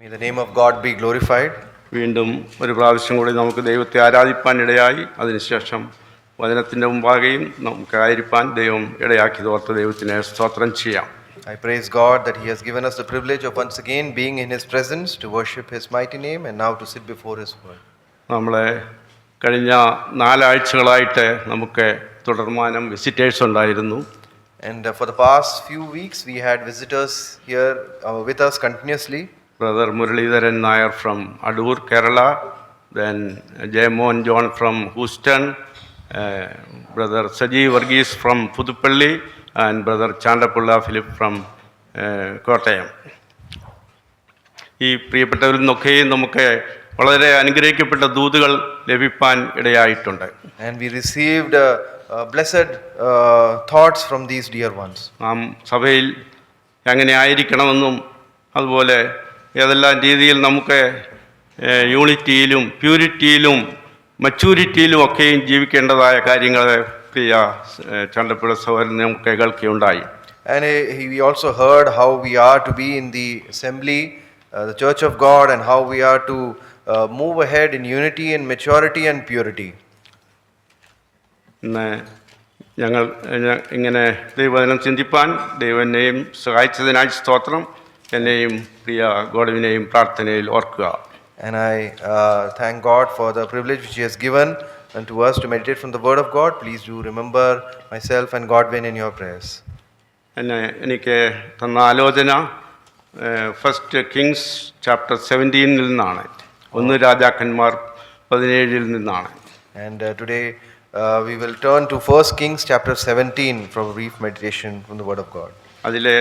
May the name of God be glorified. വീണ്ടും ഒരു പ്രാവശ്യം കൂടി നമുക്ക് ദൈവത്തെ ആരാധിപ്പാനിടയായി. അതിനുശേഷം വചനത്തിൻ്റെ മുമ്പാകെയും നമുക്കായിരിക്കാൻ ദൈവം ഇടയാക്കി തോർത്ത് ദൈവത്തിനെ സ്തോത്രം ചെയ്യാം. I praise God that He has given us the privilege of once again being in His presence to worship His mighty name and now to sit before His word. നമ്മളെ കഴിഞ്ഞ 4 ആഴ്ചകളായിട്ട് നമുക്ക് തുടർമാനം വിസിറ്റേഴ്സ് ഉണ്ടായിരുന്നു. And for the past few weeks we had visitors here with us continuously. Brother Muralidharan Nair from Adur, Kerala, then Jaymohan John from Houston, Brother Saji Varghese from Puthupalli, and Brother Chandapulla Philip from Kottayam. ഈ പ്രിയപ്പെട്ടവരിൽ നിന്നൊക്കെയും നമുക്ക് വളരെ അനുഗ്രഹിക്കപ്പെട്ട ദൂതുകൾ ലഭിക്കാൻ ഇടയായിട്ടുണ്ട്. And we received blessed thoughts from these dear ones. നാം സഭയിൽ എങ്ങനെ ആയിരിക്കണമെന്നും അതുപോലെ ഏതെല്ലാം രീതിയിൽ നമുക്ക് യൂണിറ്റിയിലും പ്യൂരിറ്റിയിലും മച്യൂരിറ്റിയിലും ഒക്കെയും ജീവിക്കേണ്ടതായ കാര്യങ്ങൾ പ്രിയ ചണ്ടപ്പുഴ സഹോദരൻ നമുക്ക് കേൾക്കുകയുണ്ടായി. And we also heard how we are to be in the assembly, the church of God, and how we are to move ahead in unity and maturity and purity. ഇന്ന് ഞങ്ങൾ ഇങ്ങനെ ദൈവവചനം ചിന്തിപ്പാൻ ദൈവനെയും സഹായിച്ചതിനായി സ്തോത്രം. എന്നെയും പ്രിയ ഗോഡവിനെയും പ്രാർത്ഥനയിൽ ഓർക്കുക. And I thank God for the privilege which He has given unto us to meditate from the Word of God. Please do remember myself and Godwin in your prayers. എനിക്ക് തന്ന ആലോചന ഫസ്റ്റ് കിങ്സ് ചാപ്റ്റർ 17 നിന്നാണ്. 1 രാജാക്കന്മാർ 17 നിന്നാണ്. And today we will turn to 1 Kings chapter 17 from a brief meditation from the Word of God. അതിലെ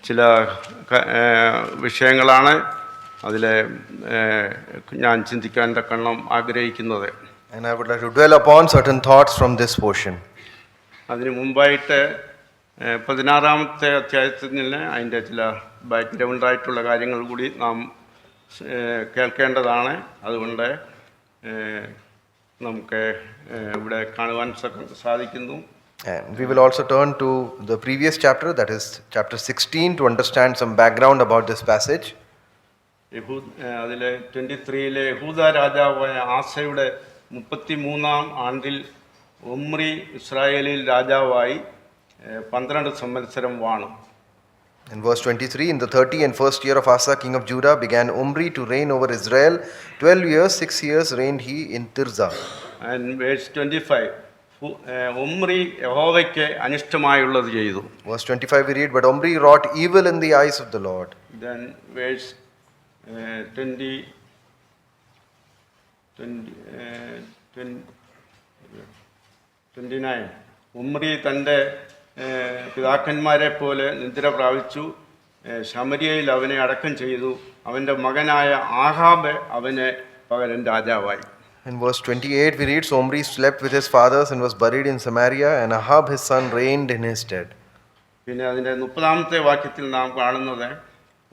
ചില വിഷയങ്ങളാണ് അതിലെ ഞാൻ ചിന്തിക്കാൻ തക്കണ്ണം ആഗ്രഹിക്കുന്നത്. And I would like to dwell upon certain thoughts from this portion. അതിനു മുമ്പായിട്ട് 16-ാമത്തെ അധ്യായത്തിൽ നിന്ന് അതിൻ്റെ ചില ബാക്ക്ഗ്രൗണ്ടായിട്ടുള്ള കാര്യങ്ങൾ കൂടി നാം കേൾക്കേണ്ടതാണ്. അതുകൊണ്ട് നമുക്ക് ഇവിടെ കാണുവാൻ സാധിക്കുന്നു. And we will also turn to the previous chapter, that is chapter 16, to understand some background about this passage. അതിലെ 23-ലെ യഹൂദ രാജാവായ ആസയുടെ 33-ാം ആണ്ടിൽ ഒമ്രി ഇസ്രായേലിൽ രാജാവായി 12 സംവത്സരം വാണു. In verse 23, in the 31st year of Asa, king of Judah, began Omri to reign over Israel. 12 years, 6 years reigned he in Tirzah. And verse 25, Omri യഹോവയ്ക്ക് അനിഷ്ടമായുള്ളത് ചെയ്തു. Verse 25 we read, but Omri wrought evil in the eyes of the Lord. Then verse 29, Omri തൻ്റെ പിതാക്കന്മാരെ പോലെ നിദ്ര പ്രാപിച്ചു, ശമര്യയിൽ അവനെ അടക്കം ചെയ്തു. അവൻ്റെ മകനായ ആഹാബ് അവന് പകരം രാജാവായി. In verse 28 we read, so Omri slept with his fathers and was buried in Samaria, and Ahab his son reigned in his stead. പിന്നെ അതിൻ്റെ 30-ാമത്തെ വാക്യത്തിൽ നാം കാണുന്നത്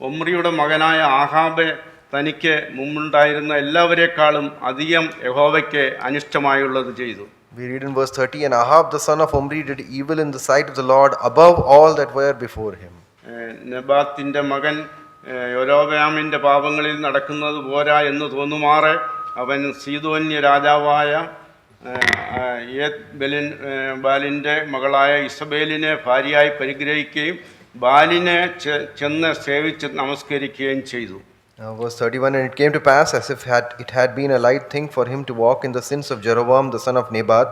ഒമ്രിയുടെ മകനായ ആഹാബ് തനിക്ക് മുമ്പുണ്ടായിരുന്ന എല്ലാവരെക്കാളും അധികം യഹോവയ്ക്ക് അനിഷ്ടമായുള്ളത് ചെയ്തു. We read in verse 30, and Ahab the son of Omri did evil in the sight of the Lord above all that were before him. നെബാത്തിൻ്റെ മകൻ യൊരോബയാമിൻ്റെ പാപങ്ങളിൽ നടക്കുന്നത് പോരാ എന്ന് തോന്നുമാറെ അവൻ സീദോന്യ രാജാവായ ബാലിൻ്റെ മകളായ ഇസബേലിനെ ഭാര്യയായി പരിഗ്രഹിക്കുകയും ബാലിനെ ചെന്ന് സേവിച്ച് നമസ്കരിക്കുകയും ചെയ്തു. Verse 31, and it came to pass, as if it had been a light thing for him to walk in the sins of Jeroboam the son of Nebat,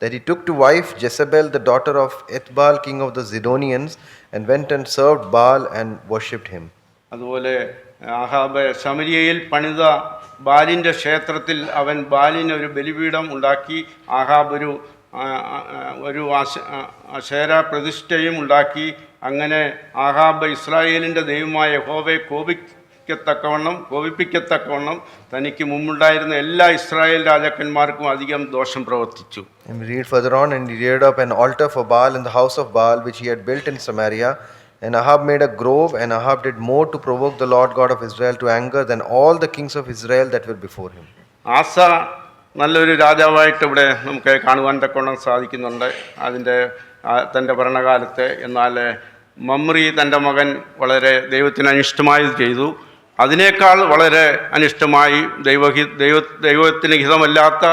that he took to wife Jezebel the daughter of Ethbaal king of the Zidonians, and went and served Baal and worshipped him. അതുപോലെ ആഹാബ് ശമര്യയിൽ പണിത ബാലിൻ്റെ ക്ഷേത്രത്തിൽ അവൻ ബാലിന് ഒരു ബലിപീഠം ഉണ്ടാക്കി. ആഹാബ് ഒരു അശേര പ്രതിഷ്ഠയും ഉണ്ടാക്കി. അങ്ങനെ ആഹാബ് ഇസ്രായേലിൻ്റെ ദൈവമായ യഹോവയെ കോപിപ്പിക്കത്തക്കവണ്ണം തനിക്ക് മുമ്പുണ്ടായിരുന്ന എല്ലാ ഇസ്രായേൽ രാജാക്കന്മാർക്കും അധികം ദോഷം പ്രവർത്തിച്ചു. And we read further on, and he reared up an altar for Baal in the house of Baal, which he had built in Samaria. And Ahab made a grove, and Ahab did more to provoke the Lord God of Israel to anger than all the kings of Israel that were before him. ആസ നല്ലൊരു രാജാവായിട്ട് ഇവിടെ നമുക്ക് കാണുവാൻ തക്കവണ്ണം സാധിക്കുന്നുണ്ട് തൻ്റെ ഭരണകാലത്ത്. എന്നാൽ മമ്രി തൻ്റെ മകൻ വളരെ ദൈവത്തിന് അനിഷ്ടമായത് ചെയ്തു. അതിനേക്കാൾ വളരെ അനിഷ്ടമായി ദൈവത്തിന് ഹിതമല്ലാത്ത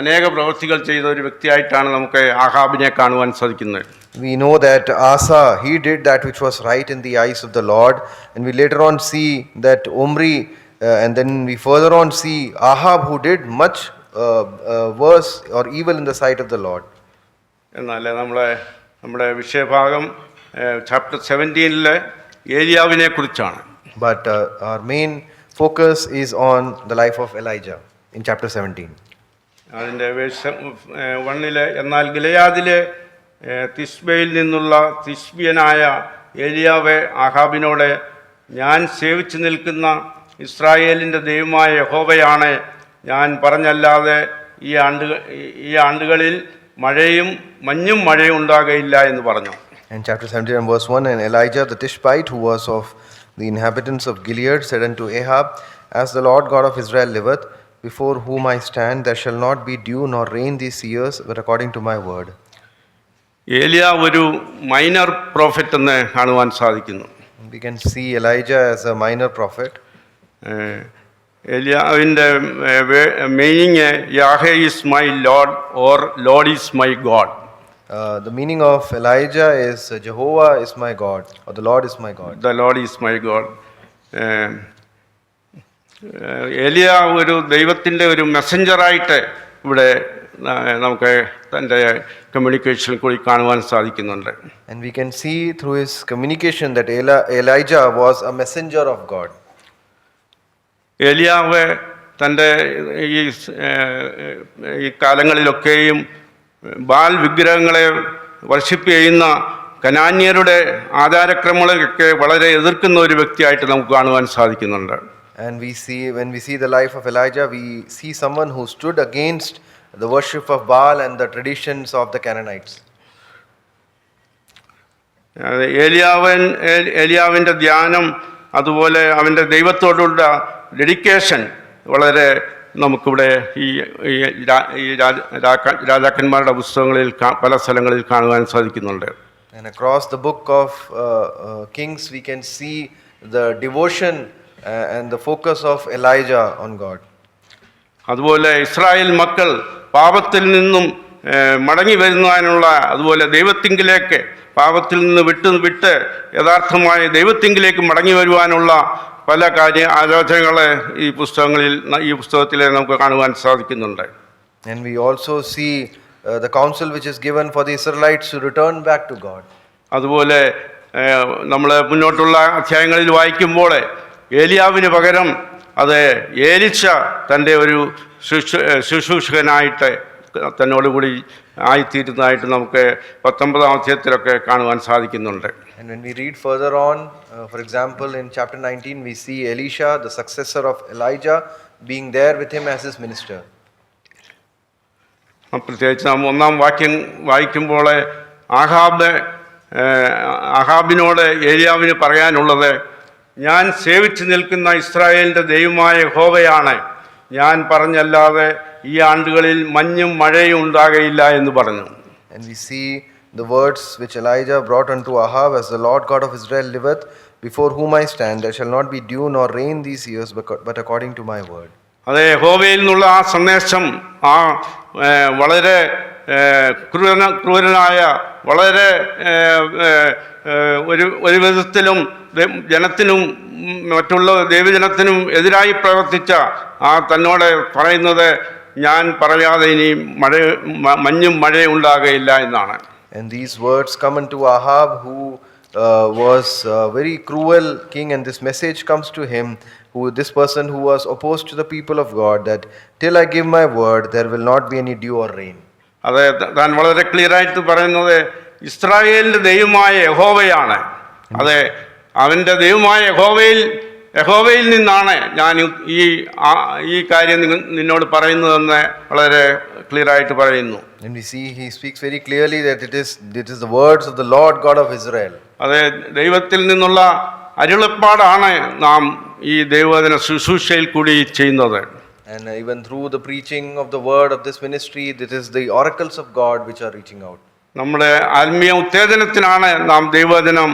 അനേക പ്രവൃത്തികൾ ചെയ്ത ഒരു വ്യക്തിയായിട്ടാണ് നമുക്ക് ആഹാബിനെ കാണുവാൻ സാധിക്കുന്നത്. We know that Asa, he did that which was right in the eyes of the Lord, and we later on see that Omri, and then we further on see Ahab, who did much worse or evil in the sight of the Lord. എന്നാൽ നമ്മുടെ വിഷയഭാഗം chapter 17 ഏലിയാവിനെ കുറിച്ചാണ്. But our main focus is on the life of Elijah in chapter 17. അതിൻ്റെ verse 1 എന്നാൽ ഗിലെയാദിലെ തിസ്ബയിൽ നിന്നുള്ള തിസ്ബിയനായ ഏലിയാവെ ആഹാബിനോട്, ഞാൻ സേവിച്ചു നിൽക്കുന്ന ഇസ്രായേലിൻ്റെ ദൈവമായ യഹോവയാണ്, ഞാൻ പറഞ്ഞല്ലാതെ ഈ ആണ്ടുകളിൽ മഞ്ഞും മഴയും ഉണ്ടാകയില്ല എന്ന് പറഞ്ഞു. In chapter 17 and verse 1, and Elijah the Tishbite, who was of the inhabitants of Gilead, said unto Ahab, as the Lord God of Israel liveth, before whom I stand, there shall not be dew nor rain these years, but according to my word. ഏലിയ ഒരു minor prophet എന്ന് കാണുവാൻ സാധിക്കുന്നു. We can see Elijah as a minor prophet. ഏലിയാവിൻ്റെ meaning Yahweh is my Lord or Lord is my God. The meaning of Elijah is Jehovah is my God, or the Lord is my God. The Lord is my God. ഏലിയ ഒരു ദൈവത്തിൻ്റെ ഒരു മെസ്സഞ്ചറായിട്ട് ഇവിടെ നമുക്ക് തൻ്റെ കമ്മ്യൂണിക്കേഷനിൽ കൂടി കാണുവാൻ സാധിക്കുന്നുണ്ട്. And we can see through his communication that Elijah was a messenger of God. ഏലിയാവ് തൻ്റെ ഈ കാലങ്ങളിലൊക്കെയും ബാൽ വിഗ്രഹങ്ങളെ വർഷിപ്പ് ചെയ്യുന്ന കനാന്യരുടെ ആചാരക്രമങ്ങളൊക്കെ വളരെ എതിർക്കുന്ന ഒരു വ്യക്തിയായിട്ട് നമുക്ക് കാണുവാൻ സാധിക്കുന്നുണ്ട്. And when we see the life of Elijah, we see someone who stood against the worship of Baal and the traditions of the Canaanites. ഏലിയാവിൻ്റെ ധ്യാനം, അതുപോലെ അവൻ്റെ ദൈവത്തോടുള്ള ഡെഡിക്കേഷൻ വളരെ നമുക്കിവിടെ ഈ രാജാക്കന്മാരുടെ പുസ്തകങ്ങളിൽ പല സ്ഥലങ്ങളിൽ കാണുവാൻ സാധിക്കുന്നുണ്ട്. And across the book of Kings, we can see the devotion and the focus of Elijah on God. അതുപോലെ ഇസ്രായേൽ മക്കൾ പാപത്തിൽ നിന്നും മടങ്ങി വരുന്നതിനുള്ള, അതുപോലെ ദൈവത്തിങ്കിലേക്ക് പാപത്തിൽ നിന്ന് വിട്ട് യഥാർത്ഥമായ ദൈവത്തിങ്കിലേക്ക് മടങ്ങി വരുവാനുള്ള പല ആലോചനകളെ ഈ പുസ്തകത്തിൽ നമുക്ക് കാണുവാൻ സാധിക്കുന്നുണ്ട്. And we also see the counsel which is given for the Israelites to return back to God. അതുപോലെ നമ്മൾ മുന്നോട്ടുള്ള അധ്യായങ്ങളിൽ വായിക്കുമ്പോൾ ഏലിയാവിന് പകരം അത് ഏലിശ തൻ്റെ ഒരു ശുശ്രൂഷകനായിട്ട് തന്നോടുകൂടി ആയിത്തീരുന്നതായിട്ട് നമുക്ക് 19-ാം അധ്യായത്തിലൊക്കെ കാണുവാൻ സാധിക്കുന്നുണ്ട്. And when we read further on, for example in chapter 19, we see Elisha, the successor of Elijah, being there with him as his minister. പ്രത്യേകിച്ച് നാം 1-ാം വാക്യം വായിക്കുമ്പോൾ ആഹാബിനോട് ഏലിയാവിന് പറയാനുള്ളത്, ഞാൻ സേവിച്ചു നിൽക്കുന്ന ഇസ്രായേലിൻ്റെ ദൈവമായ യഹോവയാണ്, ഞാൻ പറഞ്ഞല്ലാതെ ഈ ആണ്ടുകളിൽ മഞ്ഞും മഴയും ഉണ്ടാകയില്ല എന്ന് പറഞ്ഞു. And we see the words which Elijah brought unto Ahab, as the Lord God of Israel liveth, before whom I stand, there shall not be dew nor rain these years, but according to my word. അതെ, യഹോവയിൽ നിന്നുള്ള ആ സന്ദേശം വളരെ ക്രൂരനായ, വളരെ ഒരു വിധത്തിലും ജനത്തിനും മറ്റുള്ള ദൈവജനത്തിനും എതിരായി പ്രവർത്തിച്ച തന്നോട് പറയുന്നത്, ഞാൻ പറയാതെ ഇനി മഞ്ഞും മഴയും ഉണ്ടാകയില്ല എന്നാണ്. And these words come unto Ahab, who was a very cruel king, and this message comes to him, this person who was opposed to the people of God, that till I give my word, there will not be any dew or rain. അതെ, താൻ വളരെ clear ആയിട്ട് പറയുന്നത് ഇസ്രായേലിൻ്റെ ദൈവമായ യഹോവയാണ്. അതെ, അവൻ്റെ ദൈവമായ യഹോവയിൽ നിന്നാണ് ഞാൻ ഈ കാര്യം നിന്നോട് പറയുന്നതെന്ന് വളരെ ക്ലിയർ ആയിട്ട് പറയുന്നു. And we see he speaks very clearly that it is the words of the Lord God of Israel. അതെ, ദൈവത്തിൽ നിന്നുള്ള അരുളപ്പാടാണ് നാം ഈ ദൈവവചന ശുശ്രൂഷയിൽ കൂടി ചെയ്യുന്നത്. And even through the preaching of the word of this ministry, it is the oracles of God which are reaching out. നമ്മുടെ ആത്മീയ ഉത്തേജനത്തിനാണ് നാം ദൈവവചനം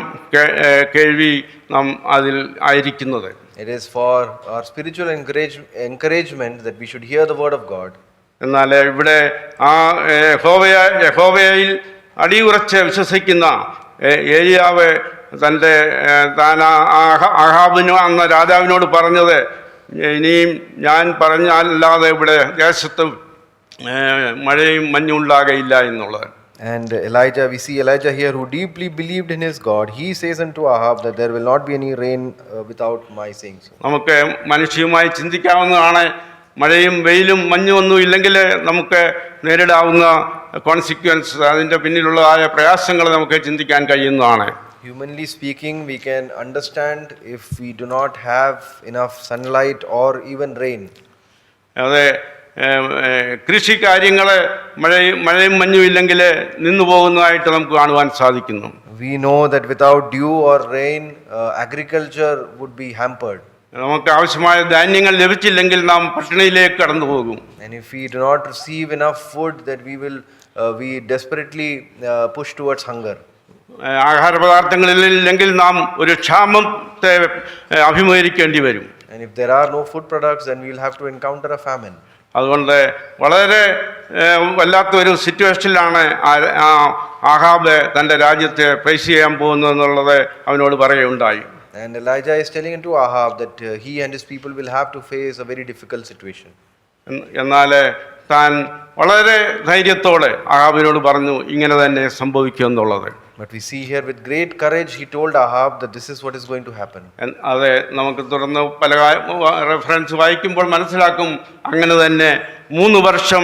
കേൾവി നാം അതിൽ ആയിരിക്കുന്നത്. It is for our spiritual encouragement that we should hear the word of God. എന്നാൽ ഇവിടെ ആ യഹോവയിൽ അടിയുറച്ച് വിശ്വസിക്കുന്ന ഏലിയാവ് താൻ ആഹാബിനോ അന്ന് രാജാവിനോട് പറഞ്ഞത്, ഇനിയും ഞാൻ പറഞ്ഞല്ലാതെ ഇവിടെ ദേശത്ത് മഴയും മഞ്ഞും ഉണ്ടാകയില്ല എന്നുള്ളത്. And Elijah, we see Elijah here who deeply believed in his God. He says unto Ahab that there will not be any rain without my saying so. നമുക്ക് മനുഷ്യമായി ചിന്തിക്കാവുന്നതാണ്, മഴയും വെയിലും മഞ്ഞും ഒന്നും ഇല്ലെങ്കിൽ നമുക്ക് നേരിടാവുന്ന കോൺസിക്വൻസ്, അതിൻ്റെ പിന്നിലുള്ളതായ പ്രയാസങ്ങൾ നമുക്ക് ചിന്തിക്കാൻ കഴിയുന്നതാണ്. Humanly speaking, we can understand if we do not have enough sunlight or even rain. അതെ, കൃഷി കാര്യങ്ങൾ മഴയും മഞ്ഞും ഇല്ലെങ്കിൽ നിന്നു പോകുന്നതായിട്ട് നമുക്ക് കാണുവാൻ സാധിക്കുന്നു. We know that without dew or rain, agriculture would be hampered. നമുക്ക് ആവശ്യമായ ധാന്യങ്ങൾ ലഭിച്ചില്ലെങ്കിൽ നാം പട്ടിണിയിലേക്ക് കടന്നു പോകും. And if we do not receive enough food, that we desperately push towards hunger. ആഹാരപദാർത്ഥങ്ങളില്ലെങ്കിൽ നാം ഒരു ക്ഷാമത്തെ അഭിമുഖീകരിക്കേണ്ടി വരും. And if there are no food products, then we will have to encounter a famine. അതുകൊണ്ട് വളരെ വല്ലാത്തൊരു സിറ്റുവേഷനിലാണ് ആഹാബ് തൻ്റെ രാജ്യത്തെ ഫേസ് ചെയ്യാൻ പോകുന്നതെന്നുള്ളത് അവനോട് പറയുകയുണ്ടായി. And Elijah is telling unto Ahab that he and his people will have to face a very difficult situation. എന്നാൽ താൻ വളരെ ധൈര്യത്തോടെ ആഹാബിനോട് പറഞ്ഞു ഇങ്ങനെ തന്നെ സംഭവിക്കുമെന്നുള്ളത്. But we see here with great courage he told Ahab that this is what is going to happen. അതെ, നമുക്ക് തുടർന്ന് പല റെഫറൻസ് വായിക്കുമ്പോൾ മനസ്സിലാക്കും, അങ്ങനെ തന്നെ 3 വർഷം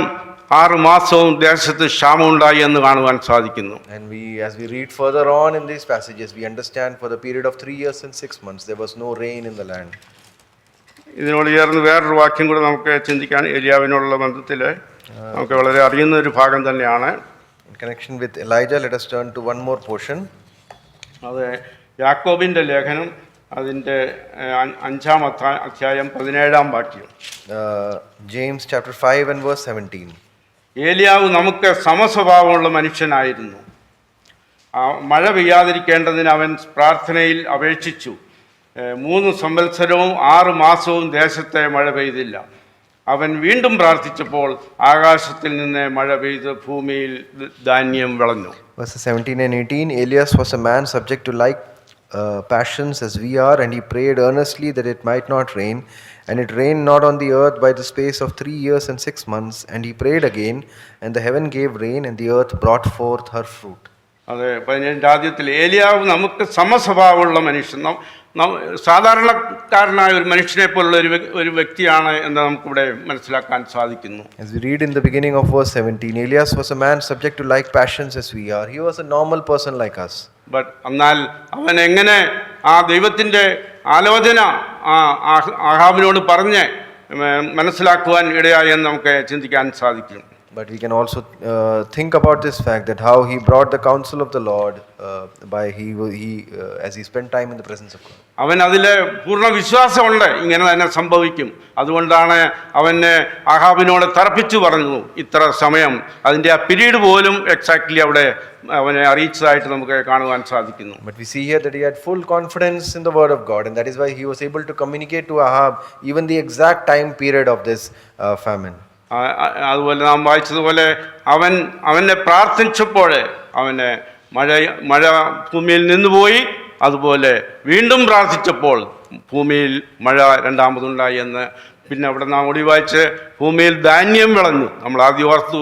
6 മാസവും ദേശത്ത് ക്ഷാമം ഉണ്ടായി എന്ന് കാണുവാൻ സാധിക്കുന്നു. And as we read further on in these passages, we understand for the period of 3 years and 6 months there was no rain in the land. ഇതിനോട് ചേർന്ന് വേറൊരു വാക്യം കൂടെ നമുക്ക് ചിന്തിക്കാൻ, ഏലിയാവിനുള്ള ബന്ധത്തിൽ നമുക്ക് വളരെ അറിയുന്ന ഒരു ഭാഗം തന്നെയാണ്. In connection with Elijah, let us turn to one more portion. അത് യാക്കോബിൻ്റെ ലേഖനം അതിൻ്റെ 5-ാം അധ്യായം 17-ാം വാക്യം. James chapter 5 and verse 17. ഏലിയാവ് നമുക്ക് സമസ്വഭാവമുള്ള മനുഷ്യനായിരുന്നു. മഴ പെയ്യാതിരിക്കേണ്ടതിന് അവൻ പ്രാർത്ഥനയിൽ അപേക്ഷിച്ചു. 3 സംവത്സരവും 6 മാസവും ദേശത്തെ മഴ പെയ്തില്ല. അവൻ വീണ്ടും പ്രാർത്ഥിച്ചപ്പോൾ ആകാശത്തിൽ നിന്ന് മഴ പെയ്ത് ഭൂമിയിൽ ധാന്യം വിളഞ്ഞു. Verses 17 and 18. Elias was a man subject to like passions as we are, and he prayed earnestly that it might not rain. And it rained not on the earth by the space of 3 years and 6 months. And he prayed again, and the heaven gave rain, and the earth brought forth her fruit. അതെ, 17-ാം ഏലിയാവ് നമുക്ക് സമസ്വഭാവമുള്ള മനുഷ്യൻ, സാധാരണക്കാരനായ ഒരു മനുഷ്യനെ പോലുള്ള ഒരു വ്യക്തിയാണ് എന്ന് നമുക്കിവിടെ മനസ്സിലാക്കാൻ സാധിക്കുന്നു. As we read in the beginning of verse 17, Elias was a man subject to like passions as we are. He was a normal person like us. എന്നാൽ അവൻ എങ്ങനെ ആ ദൈവത്തിൻ്റെ ആലോചന ആഹാബിനോട് പറഞ്ഞ് മനസ്സിലാക്കുവാൻ ഇടയായെന്ന് നമുക്ക് ചിന്തിക്കാൻ സാധിക്കും. But we can also think about this fact that how he brought the counsel of the Lord as he spent time in the presence of God. അവൻ അതിൽ പൂർണ്ണ വിശ്വാസമുണ്ട്, ഇങ്ങനെ തന്നെ സംഭവിക്കും. അതുകൊണ്ടാണ് അവന് ആഹാബിനോട് തർപ്പിച്ചു പറഞ്ഞു ഇത്ര സമയം. അതിൻ്റെ ആ പീരീഡ് പോലും എക്സാക്ട്ലി അവിടെ അവനെ അറിയിച്ചതായിട്ട് നമുക്ക് കാണുവാൻ സാധിക്കുന്നു. But we see here that he had full confidence in the word of God, and that is why he was able to communicate to Ahab even the exact time period of this famine. അതുപോലെ നാം വായിച്ചതുപോലെ അവനെ പ്രാർത്ഥിച്ചപ്പോൾ അവന് മഴ ഭൂമിയിൽ നിന്നുപോയി. അതുപോലെ വീണ്ടും പ്രാർത്ഥിച്ചപ്പോൾ ഭൂമിയിൽ മഴ രണ്ടാമതുണ്ടായി എന്ന്. പിന്നെ അവിടെ നാം ഓടി വായിച്ച് ഭൂമിയിൽ ധാന്യം വിളഞ്ഞു. നമ്മൾ ആദ്യം ഓർത്തു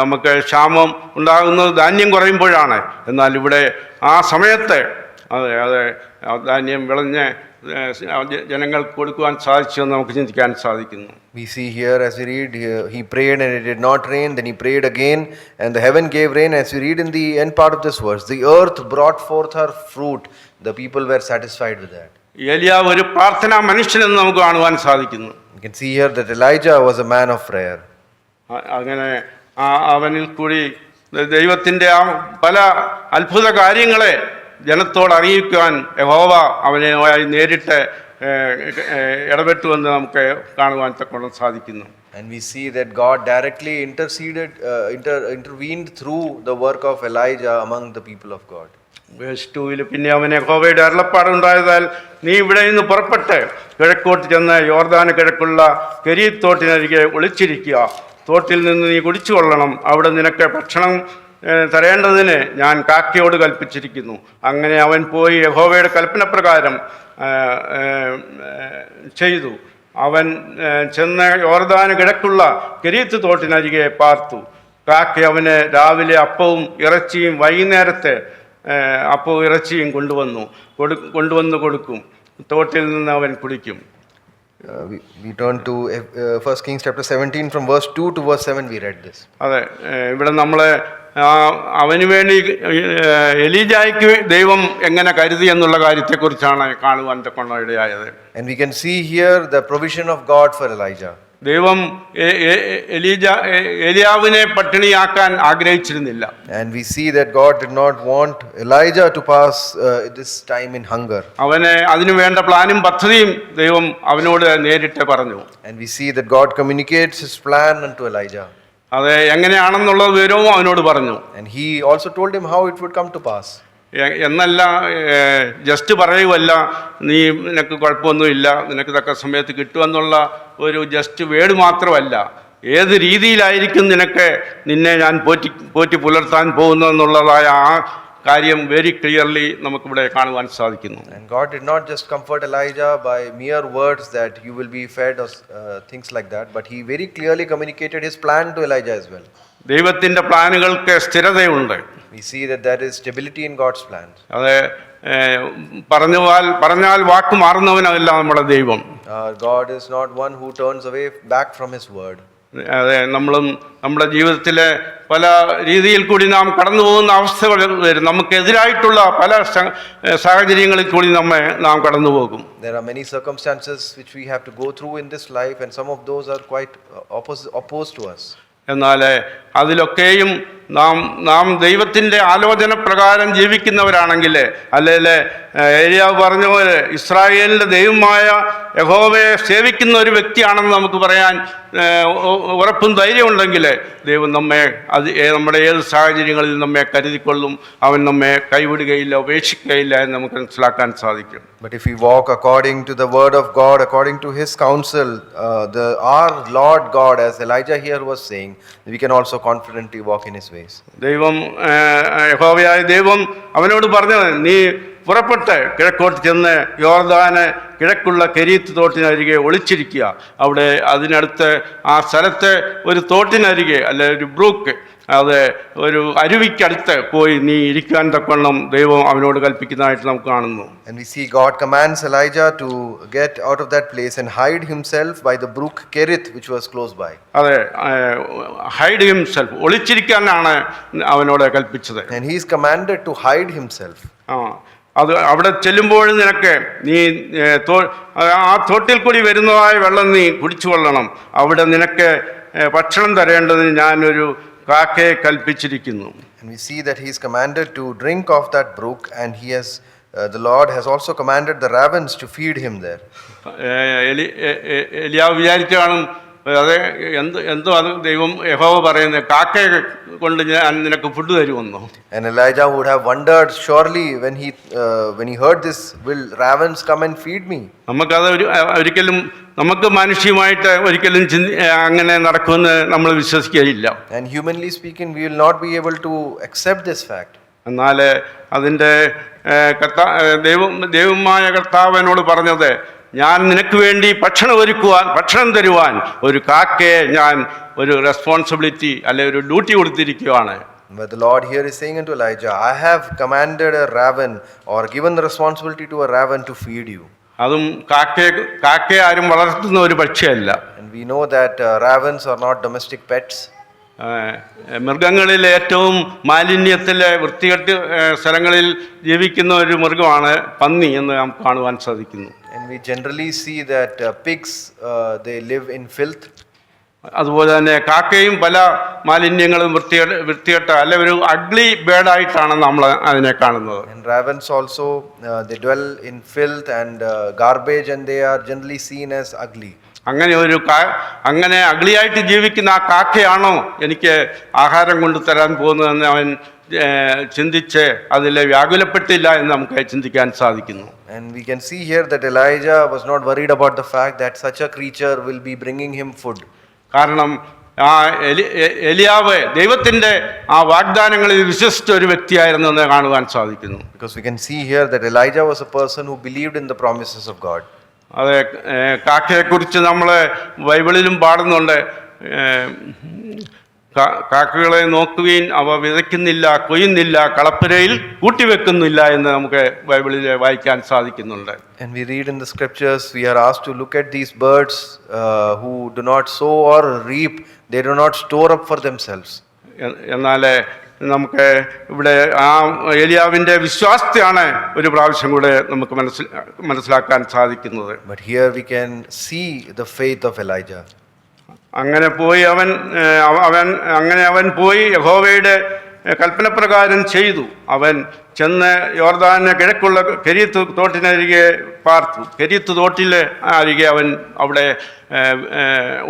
നമുക്ക് ക്ഷാമം ഉണ്ടാകുന്നത് ധാന്യം കുറയുമ്പോഴാണ്. എന്നാൽ ഇവിടെ ആ സമയത്ത് അതെ ധാന്യം വിളഞ്ഞ് ജനങ്ങൾക്ക് കൊടുക്കുവാൻ സാധിച്ചുവെന്ന് നമുക്ക് ചിന്തിക്കാൻ സാധിക്കുന്നു. We see here as we read here, he prayed and it did not rain, then he prayed again and the heaven gave rain. As we read in the end part of this verse, the earth brought forth her fruit. The people were satisfied with that. ഏലിയാവ് ഒരു പ്രാർത്ഥനാ മനുഷ്യനെന്ന് നമുക്ക് കാണുവാൻ സാധിക്കുന്നു. You can see here that Elijah was a man of prayer. അങ്ങനെ അവനിൽ കൂടി ദൈവത്തിൻ്റെ ആ പല അത്ഭുത കാര്യങ്ങളെ ജനത്തോട് അറിയിക്കുവാൻ യഹോവ അവനുമായി നേരിട്ട് ഇടപെട്ടുവെന്ന് നമുക്ക് കാണുവാൻ തക്കോണം സാധിക്കുന്നു. And we see that God directly intervened through the work of Elijah among the people of God. Verse 2 പിന്നെ അവന് യഹോവയുടെ അരുളപ്പാടുണ്ടായതാൽ നീ ഇവിടെ നിന്ന് പുറപ്പെട്ട് കിഴക്കോട്ട് ചെന്ന് യോർദാന് കിഴക്കുള്ള കെരീത്ത് തോട്ടിനരികെ ഒളിച്ചിരിക്കുക. തോട്ടിൽ നിന്ന് നീ കുടിച്ചു കൊള്ളണം. അവിടെ നിനക്ക് ഭക്ഷണം തരേണ്ടതിന് ഞാൻ കാക്കയോട് കൽപ്പിച്ചിരിക്കുന്നു. അങ്ങനെ അവൻ പോയി യഹോവയുടെ കൽപ്പനപ്രകാരം ചെയ്തു. അവൻ ചെന്ന് യോർദാന് കിഴക്കുള്ള കെരീത്ത് തോട്ടിനരികെ പാർത്തു. കാക്ക അവന് രാവിലെ അപ്പവും ഇറച്ചിയും വൈകുന്നേരത്തെ അപ്പവും ഇറച്ചിയും കൊണ്ടുവന്ന് കൊടുക്കും. തോട്ടിൽ നിന്ന് അവൻ കുടിക്കും. We turn to 1 Kings chapter 17 from verse 2 to verse 7 we read this. അതെ, ഇവിടെ നമ്മൾ അവന് വേണ്ടി എലീജായ്ക്ക് ദൈവം എങ്ങനെ കരുതി എന്നുള്ള കാര്യത്തെക്കുറിച്ചാണ് കാണുവാൻ ഇടയായത്. And we can see here the provision of God for Elijah. ദൈവം എലിയാവിനെ പട്ടിണിയാക്കാൻ ആഗ്രഹിച്ചിരുന്നില്ല. And we see that God did not want Elijah to pass this time in hunger. അവനെ അതിനു വേണ്ട പ്ലാനും പദ്ധതിയും ദൈവം അവനോട് നേരിട്ട് പറഞ്ഞു. And we see that God communicates his plan unto Elijah. അത് എങ്ങനെയാണെന്നുള്ള വിവരവും അവനോട് പറഞ്ഞു. And he also told him how it would come to pass. എന്നല്ല, ജസ്റ്റ് പറയുമല്ല, നിനക്ക് കുഴപ്പമൊന്നുമില്ല, നിനക്ക് തക്ക സമയത്ത് കിട്ടുമെന്നുള്ള ഒരു ജസ്റ്റ് വേർഡ് മാത്രമല്ല, ഏത് രീതിയിലായിരിക്കും നിന്നെ ഞാൻ പോറ്റി പുലർത്താൻ പോകുന്നതെന്നുള്ളതായ ആ കാര്യം വെരി ക്ലിയർലി നമുക്കിവിടെ കാണുവാൻ സാധിക്കുന്നു. And God did not just comfort Elijah by mere words that you will be fed or things like that, but he very clearly communicated his plan to Elijah as well. ദൈവത്തിൻ്റെ പ്ലാനുകൾക്ക് സ്ഥിരതയുണ്ട്. We see that there is stability in God's plans. അതെ, പറഞ്ഞാൽ വാക്ക് മാറുന്നവനല്ല നമ്മുടെ ദൈവം. God is not one who turns away back from his word. അതെ, നമ്മളും നമ്മുടെ ജീവിതത്തിലെ പല രീതിയിൽ കൂടി നാം കടന്നു പോകുന്ന അവസ്ഥകൾ വരും. നമുക്കെതിരായിട്ടുള്ള പല സാഹചര്യങ്ങളിൽ കൂടി നാം കടന്നു പോകും. There are many circumstances which we have to go through in this life, and some of those are quite opposed to us. എന്നാൽ അതിലൊക്കെയും നാം ദൈവത്തിൻ്റെ ആലോചന പ്രകാരം ജീവിക്കുന്നവരാണെങ്കിൽ, അല്ലെങ്കിൽ ഏലിയാവ് പറഞ്ഞ പോലെ ഇസ്രായേലിൻ്റെ ദൈവമായ യഹോവയെ സേവിക്കുന്ന ഒരു വ്യക്തിയാണെന്ന് നമുക്ക് പറയാൻ ഉറപ്പും ധൈര്യമുണ്ടെങ്കിൽ ദൈവം നമ്മുടെ ഏത് സാഹചര്യങ്ങളിൽ നമ്മെ കരുതിക്കൊള്ളും. അവൻ നമ്മെ കൈവിടുകയില്ല, ഉപേക്ഷിക്കുകയില്ല എന്ന് നമുക്ക് മനസ്സിലാക്കാൻ സാധിക്കും. But if we walk according to the word of God, according to his counsel, our Lord God, as Elijah here was saying, we can also confidently walk in his ways. ദൈവം, യഹോവയായ ദൈവം അവനോട് പറഞ്ഞത്, നീ പുറപ്പെട്ട് കിഴക്കോട്ട് ചെന്ന് യോർദാന് കിഴക്കുള്ള കെരീത്ത് തോട്ടിനരികെ ഒളിച്ചിരിക്കുക. അവിടെ അതിനടുത്ത് ആ സ്ഥലത്ത് ഒരു തോട്ടിനരികെ, അല്ലെ ഒരു ബ്രൂക്ക്, അത് ഒരു അരുവിക്കടുത്ത് പോയി നീ ഇരിക്കാൻ തക്കവണ്ണം ദൈവം അവനോട് കൽപ്പിക്കുന്നതായിട്ട് നമുക്ക് കാണുന്നു. And we see God commands Elijah to get out of that place and hide himself by the brook Kerith, which was close by. അതെ, ഹൈഡ് ഹിംസെൽഫ്, ഒളിച്ചിരിക്കാനാണ് അവനോട് കൽപ്പിച്ചത്. And he is commanded to hide himself. അത് അവിടെ ചെല്ലുമ്പോൾ നീ ആ തോട്ടിൽ കൂടി വരുന്നതായ വെള്ളം നീ കുടിച്ചു കൊള്ളണം. അവിടെ നിനക്ക് ഭക്ഷണം തരേണ്ടതിന് ഞാനൊരു കാക്കയെ കൽപ്പിച്ചിരിക്കുന്നു. And we see that he is commanded to drink of that brook, and the Lord has also commanded the ravens to feed him there. എലിയാവ് വിചാരിച്ചാണ്, അതെ, എന്തോ അത് ദൈവം യഹോവ പറയുന്നത്, കാക്കയെ കൊണ്ട് ഞാൻ നിനക്ക് food തരുമെന്നോ. And Elijah would have wondered, surely when he heard this, will ravens come and feed me? നമുക്കത് ഒരിക്കലും നമുക്ക് മാനുഷികമായിട്ട് ഒരിക്കലും അങ്ങനെ നടക്കുമെന്ന് നമ്മൾ വിശ്വസിക്കുകയില്ല. And humanly speaking, we will not be able to accept this fact. എന്നാൽ അതിൻ്റെ ദൈവമായ കർത്താവിനോട് പറഞ്ഞത്, ഞാൻ നിനക്ക് വേണ്ടി ഭക്ഷണം തരുവാൻ ഒരു കാക്കയെ ഞാൻ ഒരു റെസ്പോൺസിബിലിറ്റി, അല്ലെ ഒരു ഡ്യൂട്ടി കൊടുത്തിരിക്കുകയാണ്. But the Lord here is saying unto Elijah, I have commanded a raven, or given the responsibility to a raven to feed you. അതും കാക്കയെ ആരും വളർത്തുന്ന ഒരു പക്ഷിയല്ല. And we know that ravens are not domestic pets. മൃഗങ്ങളിൽ ഏറ്റവും മാലിന്യത്തിലെ വൃത്തികെട്ട് സ്ഥലങ്ങളിൽ ജീവിക്കുന്ന ഒരു മൃഗമാണ് പന്നി എന്ന് നാം കാണുവാൻ സാധിക്കുന്നു. And we generally see that pigs, they live in filth. അതുപോലെ തന്നെ കാക്കയും പല മാലിന്യങ്ങളും വൃത്തികെട്ട അല്ലെ ഒരു അഗ്ലി ബേർഡായിട്ടാണ് നമ്മൾ അതിനെ കാണുന്നത്. And ravens also, they dwell in filth and garbage, and they are generally seen as ugly. അങ്ങനെ അഗ്ലിയായിട്ട് ജീവിക്കുന്ന ആ കാക്കയാണോ എനിക്ക് ആഹാരം കൊണ്ടു തരാൻ പോകുന്നതെന്ന് അവൻ ചിന്തിച്ച് അതിൽ വ്യാകുലപ്പെട്ടില്ല എന്ന് നമുക്ക് ചിന്തിക്കാൻ സാധിക്കുന്നു. And we can see here that Elijah was not worried about the fact that such a creature will be bringing him food. കാരണം ആ എലിയാവ് ദൈവത്തിൻ്റെ ആ വാഗ്ദാനങ്ങളിൽ വിശ്വസിച്ച ഒരു വ്യക്തിയായിരുന്നു എന്ന് കാണുവാൻ സാധിക്കുന്നു. Because we can see here that Elijah was a person who believed in the promises of God. അതെ, കാക്കയെക്കുറിച്ച് നമ്മൾ ബൈബിളിലും പാടുന്നുണ്ട്. കാക്കകളെ നോക്കുവീൻ, അവ വിതയ്ക്കുന്നില്ല, കൊയ്യുന്നില്ല, കളപ്പുരയിൽ കൂട്ടിവെക്കുന്നില്ല എന്ന് നമുക്ക് ബൈബിളിൽ വായിക്കാൻ സാധിക്കുന്നുണ്ട്. And we read in the scriptures, we are asked to look at these birds who do not sow or reap, they do not store up for themselves. എന്നാൽ നമുക്ക് ഇവിടെ ആ ഏലിയാവിൻ്റെ വിശ്വാസത്തെയാണ് ഒരു പ്രാവശ്യം കൂടെ നമുക്ക് മനസ്സിലാക്കാൻ സാധിക്കുന്നത്. But here we can see the faith of Elijah. അങ്ങനെ പോയി അവൻ പോയി യഹോവയുടെ കൽപ്പനപ്രകാരം ചെയ്തു. അവൻ ചെന്ന് യോർദാന് കിഴക്കുള്ള കെരീത്ത് തോട്ടിനരികെ പാർത്തു. കെരീത്ത് തോട്ടിൽ അരികെ അവൻ അവിടെ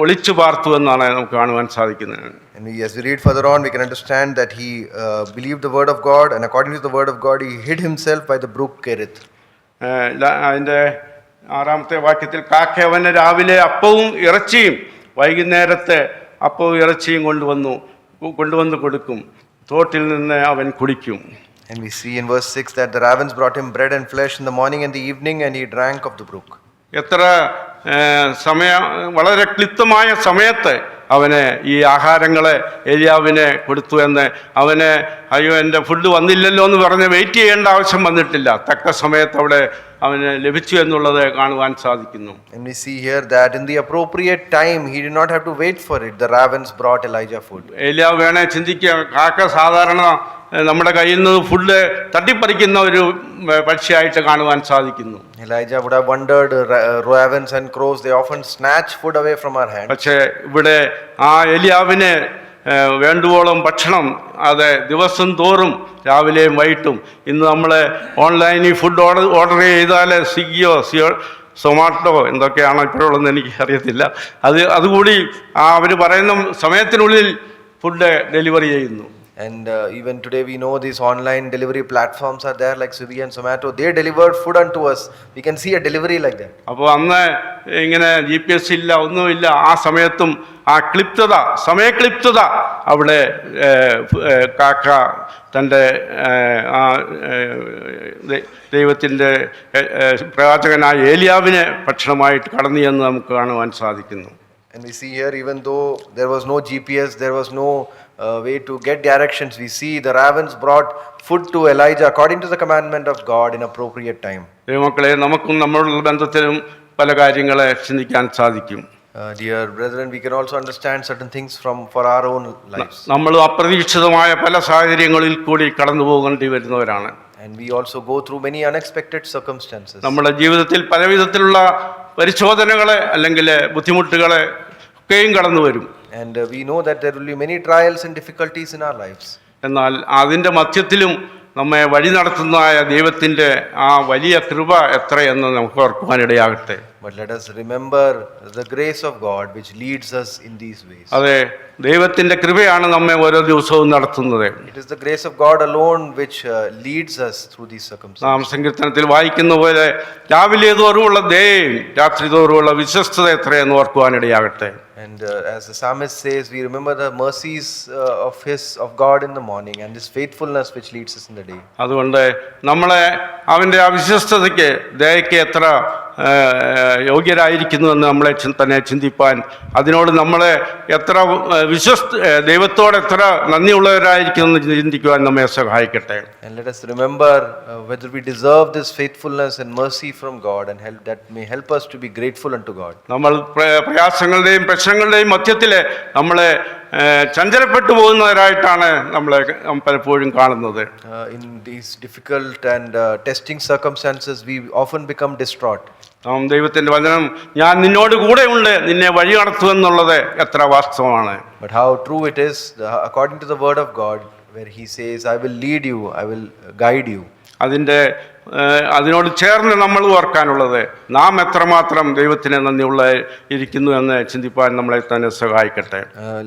ഒളിച്ചു പാർത്തു എന്നാണ് നമുക്ക് കാണുവാൻ സാധിക്കുന്നത്. And as we read further on, we can understand that he believed the word of God, and according to the word of God, he hid himself by the brook Kerith. അതിൻ്റെ 6-ാമത്തെ വാക്യത്തിൽ കാക്ക അവന് രാവിലെ അപ്പവും ഇറച്ചിയും വൈകുന്നേരത്തെ അപ്പവും ഇറച്ചിയും കൊണ്ടുവന്ന് കൊടുക്കും. തോട്ടിൽ നിന്ന് അവൻ കുടിക്കും. And we see in verse 6 that the ravens brought him bread and flesh in the morning and the evening, and he drank of the brook. എത്ര വളരെ ക്ലിപ്തമായ സമയത്ത് അവന് ഈ ആഹാരങ്ങളെ ഏലിയാവിനെ കൊടുത്തു എന്ന് അവന് അയ്യോ എൻ്റെ ഫുഡ് വന്നില്ലല്ലോ എന്ന് പറഞ്ഞ് വെയിറ്റ് ചെയ്യേണ്ട ആവശ്യം വന്നിട്ടില്ല. തക്ക സമയത്ത് അവിടെ അവന് ലഭിച്ചു എന്നുള്ളത് കാണുവാൻ സാധിക്കുന്നു. And we see here that in the appropriate time he did not have to wait for it. The ravens brought Elijah food. ഏലിയാവ് വേണേ ചിന്തിക്കുക, കാക്ക സാധാരണ നമ്മുടെ കയ്യിൽ നിന്ന് ഫുഡ് തട്ടിപ്പറിക്കുന്ന ഒരു പക്ഷിയായിട്ട് കാണുവാൻ സാധിക്കുന്നു. Elijah would have wondered, ravens and crows, they often snatch food away from our hands. പക്ഷേ ഇവിടെ ആ ഏലിയാവിന് വേണ്ടുവോളം ഭക്ഷണം അത് ദിവസം തോറും രാവിലെയും വൈകിട്ടും. ഇന്ന് നമ്മൾ ഓൺലൈനിൽ ഫുഡ് ഓർഡർ ചെയ്താൽ സ്വിഗ്ഗിയോ സൊമാറ്റോ എന്തൊക്കെയാണോ ഇപ്പോഴുള്ളതെന്ന് എനിക്ക് അറിയത്തില്ല, അതുകൂടി അവർ പറയുന്ന സമയത്തിനുള്ളിൽ ഫുഡ് ഡെലിവറി ചെയ്യുന്നു. And even today we know these online delivery platforms are there like Swiggy and Zomato. They delivered food unto us. We can see a delivery like that. അപ്പോൾ അന്ന് ഇങ്ങനെ GPS ഇല്ല, ഒന്നുമില്ല. ആ സമയത്തും ആ സമയക്ലിപ്തത അവിടെ കാക്ക തൻ്റെ ദൈവത്തിൻ്റെ പ്രവാചകനായ ഏലിയാവിനെ ഭക്ഷണമായിട്ട് കടന്നു എന്ന് നമുക്ക് കാണുവാൻ സാധിക്കുന്നു. And we see here, even though there was no GPS, there was no way to get directions, we see the ravens brought food to Elijah according to the commandment of God in appropriate time. ദൈവമക്കളെ, നമുക്കും നമ്മളുടെ ബന്ധത്തിലും പല കാര്യങ്ങളെ ചിന്തിക്കാൻ സാധിക്കും. Dear brethren, we can also understand certain things for our own lives. നമ്മൾ അപ്രതീക്ഷിതമായ പല സാഹചര്യങ്ങളിൽ കൂടി കടന്നു പോകേണ്ടി വരുന്നവരാണ്. And we also go through many unexpected circumstances. നമ്മുടെ ജീവിതത്തിൽ പലവിധത്തിലുള്ള പരിശോധനകളെ അല്ലെങ്കിൽ ബുദ്ധിമുട്ടുകളെ ഒക്കെയും കടന്നു വരും. And we know that there will be many trials and difficulties in our lives. എന്നാൽ അതിൻ്റെ മധ്യത്തിലും നമ്മെ വഴി നടത്തുന്നതായ ദൈവത്തിൻ്റെ ആ വലിയ കൃപ എത്രയെന്ന് നമുക്ക് ഓർക്കുവാനിടയാകട്ടെ. But let us remember the grace of God which leads us in these ways. അതെ, ദൈവത്തിൻ്റെ കൃപയാണ് നമ്മെ ഓരോ ദിവസവും നടത്തുന്നത്. It is the grace of God alone which leads us through these circumstances. നാം സങ്കീർത്തനത്തിൽ വായിക്കുന്ന പോലെ രാവിലെ തോറുമുള്ള ദയയും രാത്രി തോറുമുള്ള വിശ്വസ്തത എത്രയെന്ന് ഓർക്കുവാനിടയാകട്ടെ. And as the psalmist says, we remember the mercies of God in the morning and His faithfulness which leads us in the day. അതുകൊണ്ട് നമ്മളെ അവൻ്റെ ആ വിശ്വസ്തതയ്ക്ക് ദയയ്ക്ക് എത്ര യോഗ്യരായിരിക്കുന്നുവെന്ന് നമ്മളെ തന്നെ ചിന്തിപ്പാൻ, അതിനോട് നമ്മളെ എത്ര ദൈവത്തോട് എത്ര നന്ദിയുള്ളവരായിരിക്കുമെന്ന് ചിന്തിക്കുവാൻ നമ്മെ സഹായിക്കട്ടെ. And let us remember whether we deserve this faithfulness and mercy from God, and that may help us to be grateful unto God. നമ്മൾ പ്രയാസങ്ങളുടെയും പ്രശ്നങ്ങളുടെയും മധ്യത്തിൽ നമ്മളെ ചഞ്ചലപ്പെട്ടു പോകുന്നവരായിട്ടാണ് നമ്മളെ പലപ്പോഴും കാണുന്നത്. In these difficult and testing circumstances, we often become distraught. ദൈവത്തിൻ്റെ വചനം ഞാൻ നിന്നോട് കൂടെ ഉണ്ട്, നിന്നെ വഴി നടത്തുമെന്നുള്ളത് എത്ര വാസ്തവമാണ്. But how true it is, according to the word of God, where He says, I will lead you, I will guide you. അതിൻ്റെ അതിനോട് ചേർന്ന് നമ്മൾ ഓർക്കാനുള്ളത് നാം എത്രമാത്രം ദൈവത്തിന് നന്ദിയുള്ള ഇരിക്കുന്നു എന്ന് ചിന്തിപ്പാൻ നമ്മളെ തന്നെ സഹായിക്കട്ടെ.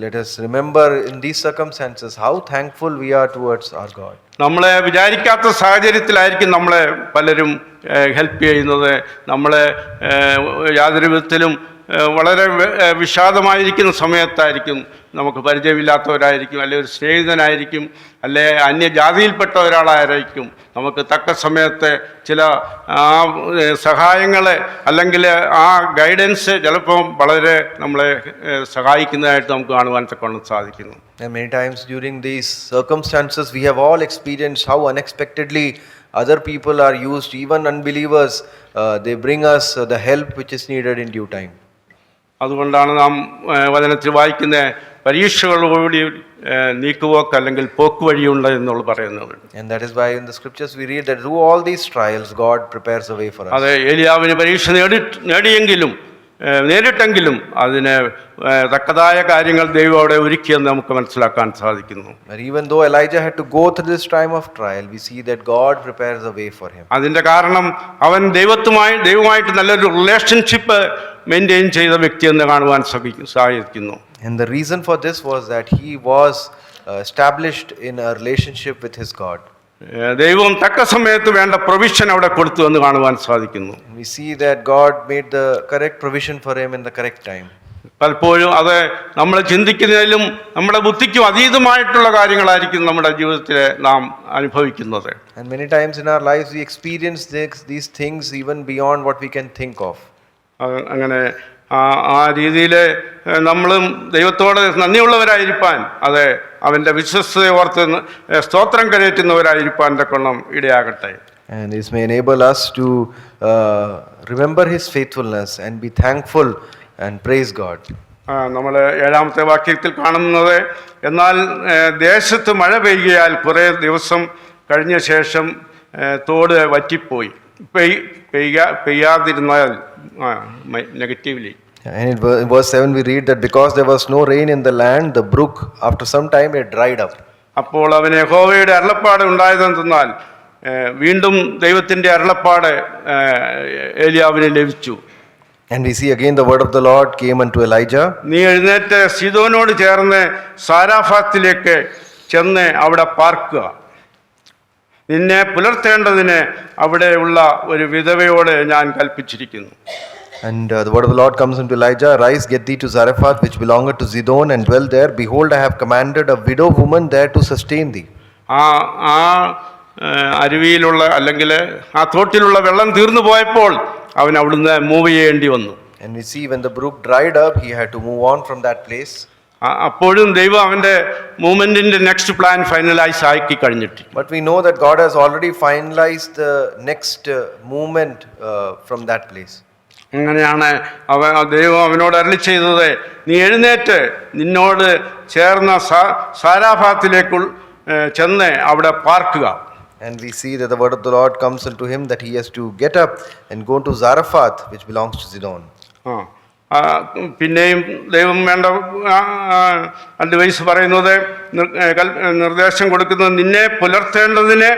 Let us remember in these circumstances how thankful we are towards our God. നമ്മളെ വിചാരിക്കാത്ത സാഹചര്യത്തിലായിരിക്കും നമ്മളെ പലരും ഹെൽപ്പ് ചെയ്യുന്നത്. നമ്മളെ യാതൊരു വിധത്തിലും വളരെ വിഷാദമായിരിക്കുന്ന സമയത്തായിരിക്കും നമുക്ക് പരിചയമില്ലാത്തവരായിരിക്കും, അല്ലെങ്കിൽ ഒരു സ്നേഹിതനായിരിക്കും, അല്ലെ അന്യജാതിയിൽപ്പെട്ട ഒരാളായിരിക്കും നമുക്ക് തക്ക സമയത്ത് ചില ആ സഹായങ്ങളെ അല്ലെങ്കിൽ ആ ഗൈഡൻസ് ചിലപ്പോൾ വളരെ നമ്മളെ സഹായിക്കുന്നതായിട്ട് നമുക്ക് കാണുവാൻ തക്കവണ്ണം സാധിക്കുന്നു. And many times during these circumstances we have all experienced how unexpectedly other people are used, even unbelievers, they bring us the help which is needed in due time. അതുകൊണ്ടാണ് നാം വചനത്തിൽ വായിക്കുന്ന പരീക്ഷകളോടുകൂടി നീക്കുപോക്ക് അല്ലെങ്കിൽ പോക്ക് വഴിയുണ്ട് എന്നുള്ള പറയുന്നത്. And that is why in the scriptures we read that through all these trials God prepares a way for us. അതെ, ഏലിയാവിന് പരീക്ഷ നേടിയെങ്കിലും നേരിട്ടെങ്കിലും അതിന് തക്കതായ കാര്യങ്ങൾ ദൈവം അവിടെ ഒരുക്കിയെന്ന് നമുക്ക് മനസ്സിലാക്കാൻ സാധിക്കുന്നു. But even though Elijah had to go through this time of trial, we see that God prepares a way for him. അതിന്റെ കാരണം അവൻ ദൈവമായിട്ട് നല്ലൊരു റിലേഷൻഷിപ്പ് മെയിൻറ്റെയിൻ ചെയ്ത വ്യക്തി എന്ന് കാണുവാൻ സാധിക്കുന്നു. And the reason for this was that he was established in a relationship with his God. ദൈവം തക്ക സമയത്ത് വേണ്ട പ്രൊവിഷൻ അവിടെ കൊടുത്തു എന്ന് കാണുവാൻ സാധിക്കുന്നു. We see that God made the correct provision for him in the correct time. പലപ്പോഴും അത് നമ്മൾ ചിന്തിക്കുന്നതിലും നമ്മുടെ ബുദ്ധിക്കും അതീതമായിട്ടുള്ള കാര്യങ്ങളായിരിക്കും നമ്മുടെ ജീവിതത്തിൽ നാം അനുഭവിക്കുന്നത്. And many times in our lives we experience these things even beyond what we can think of. അങ്ങനെ ആ രീതിയിൽ നമ്മളും ദൈവത്തോട് നന്ദിയുള്ളവരായിരിക്കാൻ, അതെ അവൻ്റെ വിശ്വസ്തയെ ഓർത്ത് സ്തോത്രം കരയറ്റുന്നവരായിരിക്കാൻ തക്കവണ്ണം ഇടയാകട്ടെ. And this may enable us to remember his faithfulness and be thankful and praise God. നമ്മൾ 7-ാമത്തെ വാക്യത്തിൽ കാണുന്നത്, എന്നാൽ ദേശത്ത് മഴ പെയ്യാൽ കുറേ ദിവസം കഴിഞ്ഞ ശേഷം തോട് വറ്റിപ്പോയി. പെയ്യാതിരുന്നാൽ negatively. And in verse 7 we read that because there was no rain in the land, the brook after some time it dried up. അപ്പോൾ അവന് യഹോവയുടെ അരുളപ്പാട് ഉണ്ടായതെന്നാൽ വീണ്ടും ദൈവത്തിന്റെ അരുളപ്പാട് ഏലിയാവിന് ലഭിച്ചു. And we see again the word of the Lord came unto Elijah. നീ എഴുന്നേറ്റ് സീദോനോട് ചേർന്ന് സാരാഫാത്തിലേക്ക് ചെന്ന് അവിടെ പാർക്കുക. നിന്നെ പുലർത്തേണ്ടതിന് അവിടെയുള്ള ഒരു വിധവയോട് ഞാൻ കൽപ്പിച്ചിരിക്കുന്നു. And the word of the Lord comes unto Elijah, Rise, get thee to Zarephath, which belongeth to Zidon, and dwell there. Behold, I have commanded a widow woman there to sustain thee. ആ അരുവിയിലുള്ള അല്ലെങ്കിൽ ആ തോട്ടിലുള്ള വെള്ളം തീർന്നു പോയപ്പോൾ അവൻ അവിടുന്ന് move ചെയ്യേണ്ടി വന്നു. And we see when the brook dried up, he had to move on from that place. അപ്പോഴും ദൈവം അവന്റെ മൂവ്മെന്റിന്റെ നെക്സ്റ്റ് പ്ലാൻ ഫൈനലൈസ് ആക്കി കഴിഞ്ഞിട്ട്. But we know that God has already finalized the next movement from that place. അങ്ങനെയാണ് ദൈവം അവനോട് അരുളി ചെയ്തത്, നീ എഴുന്നേറ്റ് നിന്നോട് ചേർന്ന സാരാഫാത്തിലേക്ക് ചെന്ന് അവിടെ പാർക്കുക. And we see that the word of the Lord comes unto him that he has to get up and go to Zarephath, which belongs to Zidon. പിന്നെയും ദൈവം വേണ്ട അഡ്വൈസ് പറയുന്നത്, നിർദ്ദേശം കൊടുക്കുന്നത്, നിന്നെ പുലർത്തേണ്ടതിന്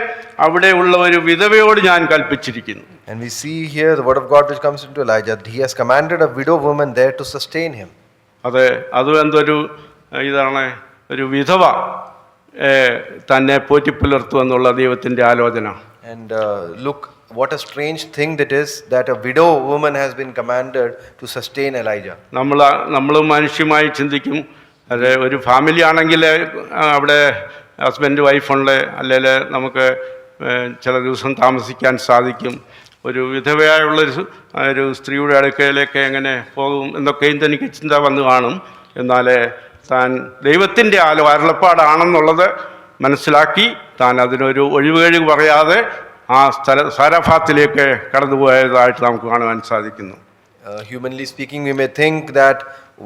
അവിടെ ഉള്ള ഒരു വിധവയോട് ഞാൻ കൽപ്പിച്ചിരിക്കുന്നു. And we see here the word of God which comes into Elijah, he has commanded a widow woman there to sustain him. അത് എന്തൊരു ഇതാണ്, ഒരു വിധവ തന്നെ പോറ്റിപ്പുലർത്തുക എന്നുള്ള ദൈവത്തിന്റെ ആലോചന. And look, what a strange thing that is, that a widow woman has been commanded to sustain Elijah. നമ്മളും മനുഷ്യമായി ചിന്തിക്കും, അത് ഒരു ഫാമിലി ആണെങ്കിൽ അവിടെ ഹസ്ബൻഡ് വൈഫുണ്ട്, അല്ലെങ്കിൽ നമുക്ക് ചില ദിവസം താമസിക്കാൻ സാധിക്കും. ഒരു വിധവയായുള്ളൊരു സ്ത്രീയുടെ അടുക്കലേക്ക് എങ്ങനെ പോകും എന്നൊക്കെയും തനിക്ക് ചിന്ത വന്നു കാണും. എന്നാൽ താൻ ദൈവത്തിൻ്റെ അരുളപ്പാടാണെന്നുള്ളത് മനസ്സിലാക്കി താൻ അതിനൊരു ഒഴിവുകഴിവ് പറയാതെ ആ സാരാഫാത്തിലേക്ക് കടന്നുപോയതായിട്ട് നമുക്ക് കാണുവാൻ സാധിക്കുന്നു. Humanly speaking, we may think that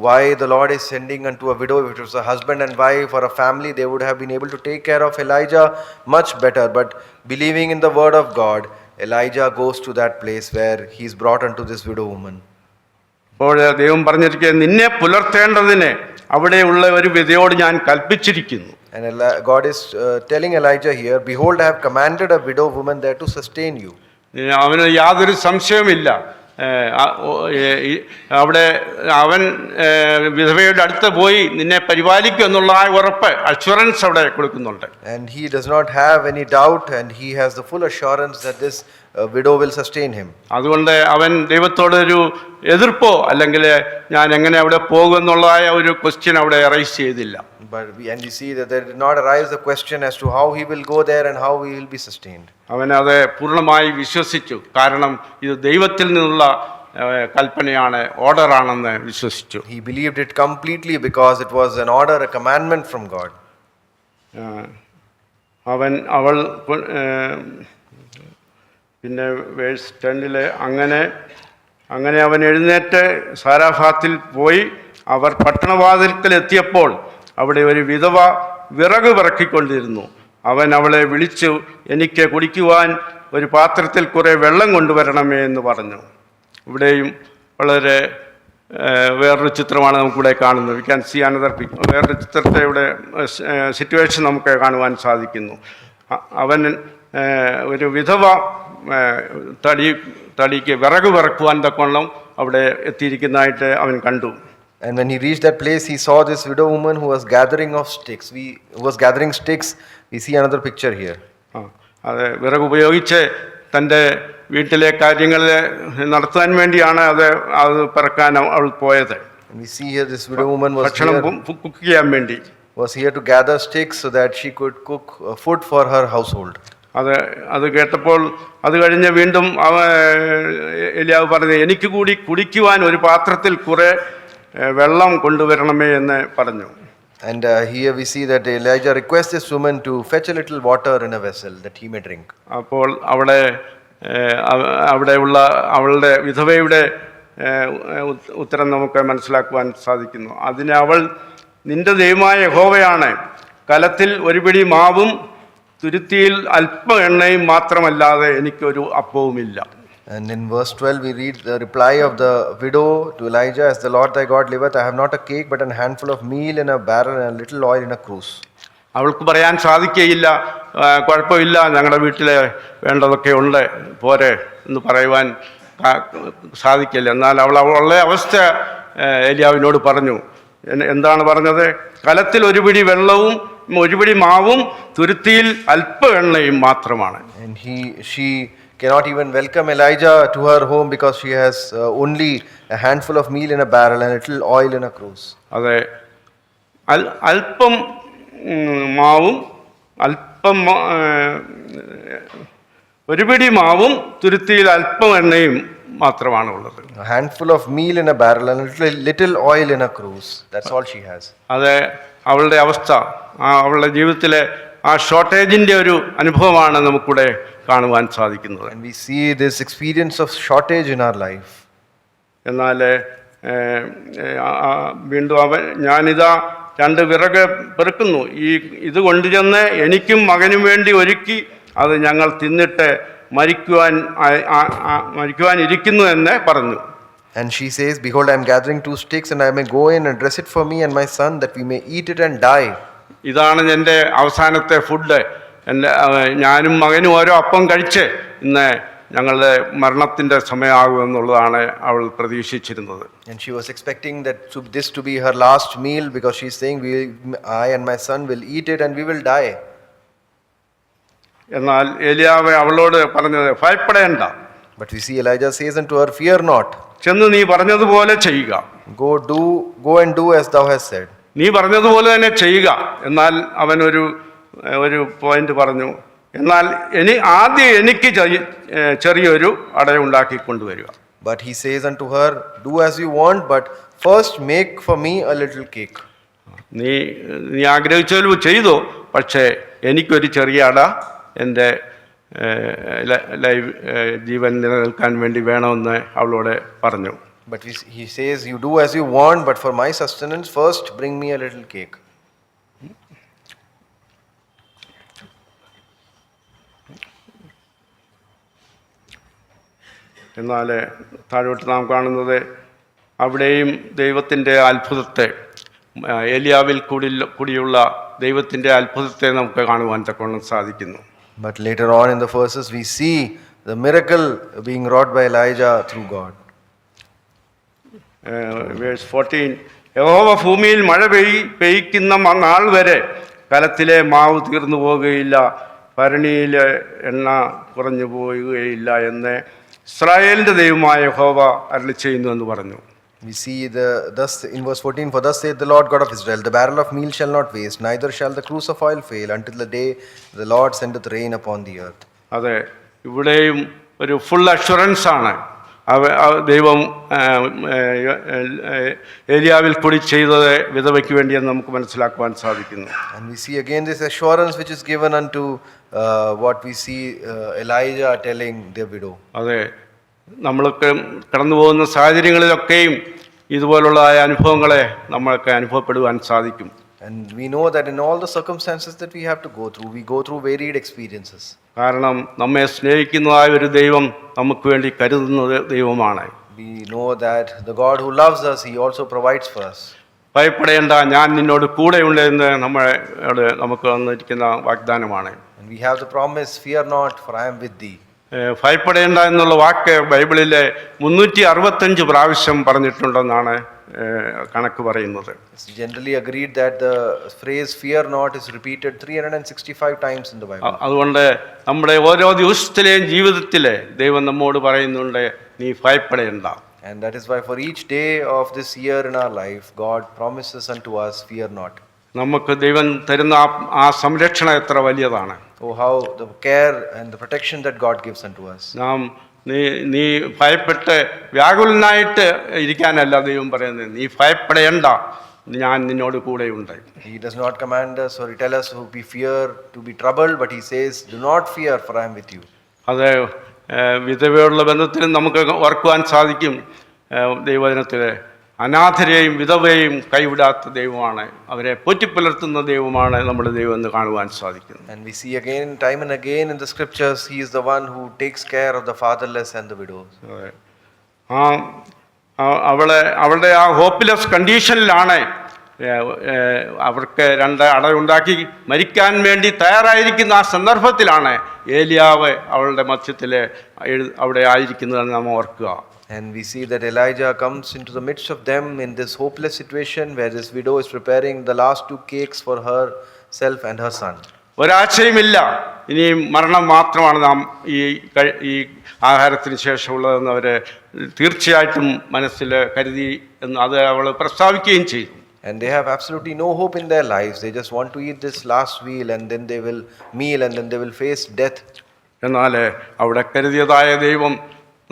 why the Lord is sending unto a widow. If it was a husband and wife or a family, they would have been able to take care of Elijah much better. But believing in the word of God, Elijah goes to that place where he is brought unto this widow woman. അപ്പോൾ ദൈവം പറഞ്ഞിരിക്കുന്നത്, നിന്നെ പുലർത്തേണ്ടതിന് അവിടെയുള്ള ഒരു വിധവയോട് ഞാൻ കൽപ്പിച്ചിരിക്കുന്നു. And God is telling Elijah here, behold, I have commanded a widow woman there to sustain you. അവന് യാതൊരു സംശയവുമില്ല. അവിടെ അവൻ വിധവയുടെ അടുത്ത് പോയി നിന്നെ പരിപാലിക്കും എന്നുള്ള ആ ഉറപ്പ്, അഷ്വറൻസ് അവിടെ കൊടുക്കുന്നുണ്ട്. And he does not have any doubt, and he has the full assurance that this widow will sustain him. അതുകൊണ്ട് അവൻ ദൈവത്തോടൊരു എതിർപ്പോ അല്ലെങ്കിൽ ഞാൻ എങ്ങനെ അവിടെ പോകുമെന്നുള്ളതായ ഒരു ക്വസ്റ്റ്യൻ അവിടെ റൈസ് ചെയ്തില്ല. But we see that there did not arise the question as to how he will go there and how he will be sustained. അവൻ അത് പൂർണ്ണമായി വിശ്വസിച്ചു. കാരണം ഇത് ദൈവത്തിൽ നിന്നുള്ള കൽപ്പനയാണ്, ഓർഡറാണെന്ന് വിശ്വസിച്ചു. He believed it completely because it was an order, a commandment from God. അവൾ പിന്നെ വേഴ്സ് 10 അങ്ങനെ അവൻ എഴുന്നേറ്റ് സാരാഫാത്തിൽ പോയി. അവർ പട്ടണവാതിൽക്കൽ എത്തിയപ്പോൾ അവിടെ ഒരു വിധവ വിറക് പിറക്കിക്കൊണ്ടിരുന്നു. അവൻ അവളെ വിളിച്ചു, എനിക്ക് കുടിക്കുവാൻ ഒരു പാത്രത്തിൽ കുറേ വെള്ളം കൊണ്ടുവരണമേ എന്ന് പറഞ്ഞു. ഇവിടെയും വളരെ വേറൊരു ചിത്രമാണ് നമുക്കിവിടെ കാണുന്നത്. We can see another picture. വേറൊരു ചിത്രത്തെ ഇവിടെ സിറ്റുവേഷൻ നമുക്ക് കാണുവാൻ സാധിക്കുന്നു. അവൻ ഒരു വിധവ തടിക്ക് വിറക് വിറക്കുവാൻ തക്കവണ്ണം അവിടെ എത്തിയിരിക്കുന്നതായിട്ട് അവൻ കണ്ടു. And when he reached that place, he saw this widow woman who was gathering sticks. We see another picture here. അത് വിറക് ഉപയോഗിച്ച് തൻ്റെ വീട്ടിലെ കാര്യങ്ങൾ നടത്താൻ വേണ്ടിയാണ് അത് പിറക്കാൻ അവൾ പോയത്. And we see here this widow woman cook ചെയ്യാൻ വേണ്ടി was here to gather sticks so that she could cook food for her household. അത് കേട്ടപ്പോൾ അത് കഴിഞ്ഞ് വീണ്ടും എലിയാവ് പറഞ്ഞു, എനിക്ക് കൂടി കുടിക്കുവാൻ ഒരു പാത്രത്തിൽ കുറെ വെള്ളം കൊണ്ടുവരണമേ എന്ന് പറഞ്ഞു. And here we see that Elijah requests this woman to fetch a little water in a vessel that he may drink. അപ്പോൾ അവിടെയുള്ള അവളുടെ വിധവയുടെ ഉത്തരം നമുക്ക് മനസ്സിലാക്കുവാൻ സാധിക്കുന്നു. അതിന് അവൾ, നിന്റെ ദൈവമായ യഹോവയാണ്, കലത്തിൽ ഒരു പിടി മാവും തുരുത്തിയിൽ അല്പ എണ്ണയും മാത്രമല്ലാതെ എനിക്കൊരു അപ്പവുമില്ല. And in verse 12 we read the reply of the widow to Elijah, as the Lord thy God liveth, I have not a cake but a handful of meal in a barrel and a little oil in a cruse. അവൾക്ക് പറയാൻ സാധിക്കുകയില്ല, കുഴപ്പമില്ല, ഞങ്ങളുടെ വീട്ടിൽ വേണ്ടതൊക്കെ ഉണ്ട്, പോരെ എന്ന് പറയുവാൻ സാധിക്കില്ല. എന്നാൽ അവളുടെ അവസ്ഥ ഏലിയാവിനോട് പറഞ്ഞു. എന്താണ് പറഞ്ഞത്? കലത്തിൽ ഒരു പിടി വെള്ളവും ഒരു പിടി മാവും തുരുത്തിയിൽ അല്പ എണ്ണയും മാത്രമാണ്. And she cannot even welcome Elijah to her home because she has only a handful of meal in a barrel and a little oil in a cruse. അതെ, അല്പം മാവും ഒരു പിടി മാവും തുരുത്തിയിൽ അല്പം എണ്ണയും മാത്രമാണ് ഉള്ളത്. A handful of meal in a barrel and a little oil in a cruse. That's all she has. അതെ, അവളുടെ അവസ്ഥ, അവളുടെ ജീവിതത്തിലെ ആ ഷോർട്ടേജിൻ്റെ ഒരു അനുഭവമാണ് നമുക്കിവിടെ കാണുവാൻ സാധിക്കുന്നത്. And we see this experience of shortage in our life. എന്നാൽ വീണ്ടും ഞാനിതാ 2 വിറക് പെറുക്കുന്നു, ഇത് കൊണ്ടുചെന്ന് എനിക്കും മകനും വേണ്ടി ഒരുക്കി അത് ഞങ്ങൾ തിന്നിട്ട് മരിക്കുവാൻ ഇരിക്കുന്നു എന്ന് പറഞ്ഞു. And she says, behold, I am gathering 2 sticks and I may go in and dress it for me and my son that we may eat it and die. ഇതാണ് എൻ്റെ അവസാനത്തെ ഫുഡ്. ഞാനും മകനും ഓരോ അപ്പം കഴിച്ച് ഇന്ന് ഞങ്ങളുടെ മരണത്തിൻ്റെ സമയമാകുമെന്നുള്ളതാണ് അവൾ പ്രതീക്ഷിച്ചിരുന്നത്. And she was expecting this to be her last meal because she is saying, I and my son will eat it and we will die. എന്നാൽ ഏലിയാവ് അവളോട് പറഞ്ഞത്, ഭയപ്പെടേണ്ട. But we see Elijah says unto her, fear not. ചെന്ന് നീ പറഞ്ഞതുപോലെ ചെയ്യുക. Go and do as thou hast said. നീ പറഞ്ഞതുപോലെ തന്നെ ചെയ്യുക. എന്നാൽ അവൻ ഒരു പോയിന്റ് പറഞ്ഞു, എന്നാൽ ആദ്യം എനിക്ക് ചെറിയൊരു അടയുണ്ടാക്കി കൊണ്ടുവരിക. But he says unto her, do as you want, but first make for me a little cake. നീ ആഗ്രഹിച്ചാലും ചെയ്തു, പക്ഷേ എനിക്കൊരു ചെറിയ അട എൻ്റെ ജീവൻ നിലനിൽക്കാൻ വേണ്ടി വേണമെന്ന് അവളോട് പറഞ്ഞു. But he says, you do as you want, but for my sustenance first bring me a little cake. എന്നാൽ താഴോട്ട് നാം കാണുന്നത് അവിടെയും ദൈവത്തിൻ്റെ അത്ഭുതത്തെ, ഏലിയാവിൽ കൂടിയുള്ള ദൈവത്തിൻ്റെ അത്ഭുതത്തെ നമുക്ക് കാണുവാൻ തക്കവണ്ണം സാധിക്കുന്നു. But later on in the verses we see the miracle being wrought by Elijah through God. Verse 14 യഹോവ ഭൂമിയിൽ മഴ പെയ്യ്ക്കുന്ന നാൾ വരെ കലത്തിലെ മാവ് തീർന്നു പോകുകയില്ല, ഭരണിയിലെ എണ്ണ കുറഞ്ഞു പോവുകയില്ല എന്ന് ഇസ്രായേലിൻ്റെ ദൈവമായ യഹോവ അരുളിച്ചെയ്യുന്നു എന്ന് പറഞ്ഞു. We see thus in verse 14, for thus saith the Lord God of Israel, the barrel of meal shall not waste, neither shall the cruse of oil fail, until the day the Lord sendeth rain upon the earth. അതെ, ഇവിടെയും ഒരു full assurance ആണ് ദൈവം ഏലിയാവിൽ കൂടി ചെയ്തത് വിധവയ്ക്ക് വേണ്ടിയെന്ന് നമുക്ക് മനസ്സിലാക്കുവാൻ സാധിക്കുന്നു. And we see again this assurance which is given unto what we see Elijah telling the widow. അതെ, നമ്മൾക്ക് കടന്നു പോകുന്ന സാഹചര്യങ്ങളിലൊക്കെയും ഇതുപോലുള്ള അനുഭവങ്ങളെ നമ്മൾക്ക് അനുഭവപ്പെടുവാൻ സാധിക്കും. And we know that in all the circumstances that we have to go through, we go through varied experiences. കാരണം നമ്മെ സ്നേഹിക്കുന്നതായ ഒരു ദൈവം നമുക്ക് വേണ്ടി കരുതുന്ന ദൈവമാണ്. We know that the God who loves us, He also provides for us. ഭയപ്പെടേണ്ട, ഞാൻ നിന്നോട് കൂടെയുണ്ട് എന്ന് നമുക്ക് വന്നിരിക്കുന്ന വാഗ്ദാനമാണ്. And we have the promise, fear not, for I am with thee. ഭയപ്പെടേണ്ട എന്നുള്ള വാക്ക് ബൈബിളിലെ 365 പ്രാവശ്യം പറഞ്ഞിട്ടുണ്ടെന്നാണ് കണക്ക് പറയുന്നത്. It's generally agreed that the phrase fear not is repeated 365 times in the Bible. അതുകൊണ്ട് നമ്മുടെ ഓരോ ദിവസത്തിലെയും ജീവിതത്തിലെ ദൈവം നമ്മോട് പറയുന്നുണ്ട്, നീ ഭയപ്പെടേണ്ട. And that is why for each day of this year in our life, God promises unto us, fear not. നമുക്ക് ദൈവം തരുന്ന ആ സംരക്ഷണം എത്ര വലിയതാണ്. Oh, how the care and the protection that God gives unto us. നീ ഭയപ്പെട്ട് വ്യാകുലനായിട്ട് ഇരിക്കാനല്ല ദൈവം പറയുന്നത്, നീ ഭയപ്പെടേണ്ട, ഞാൻ നിന്നോട് കൂടെയുണ്ട്. He does not command us or tell us to be fear, to be troubled, but He says, do not fear, for I am with you. അത് വിധവയോടുള്ള ബന്ധത്തിലും നമുക്ക് ഓർക്കുവാൻ സാധിക്കും. ദൈവവചനത്തിൽ അനാഥരെയും വിധവയെയും കൈവിടാത്ത ദൈവമാണ്, അവരെ പോറ്റിപ്പുലർത്തുന്ന ദൈവമാണ് നമ്മുടെ ദൈവം എന്ന് കാണുവാൻ സാധിക്കുന്നു. And we see again, time and again in the scriptures, He is the one who takes care of the fatherless and the widows. അവളുടെ ആ ഹോപ്പ്ലെസ് കണ്ടീഷനിലാണ് അവർക്ക് 2 അടയുണ്ടാക്കി മരിക്കാൻ വേണ്ടി തയ്യാറായിരിക്കുന്ന ആ സന്ദർഭത്തിലാണ് ഏലിയാവ് അവളുടെ മധ്യത്തിൽ അവിടെ ആയിരിക്കുന്നതെന്ന് നാം ഓർക്കുക. And we see that Elijah comes into the midst of them in this hopeless situation where this widow is preparing the last 2 cakes for herself and her son. ഒരാശയുമില്ല, ഇനി മരണം മാത്രമാണ് നാം ഈ ആഹാരത്തിന് ശേഷമുള്ളതെന്ന് അവർ തീർച്ചയായിട്ടും മനസ്സിൽ കരുതി എന്ന് അത് അവൾ പ്രസ്താവിക്കുകയും ചെയ്തു. And they have absolutely no hope in their lives. They just want to eat this last meal and then they will face death. എന്നാൽ അവിടെ കരുതിയതായ ദൈവം,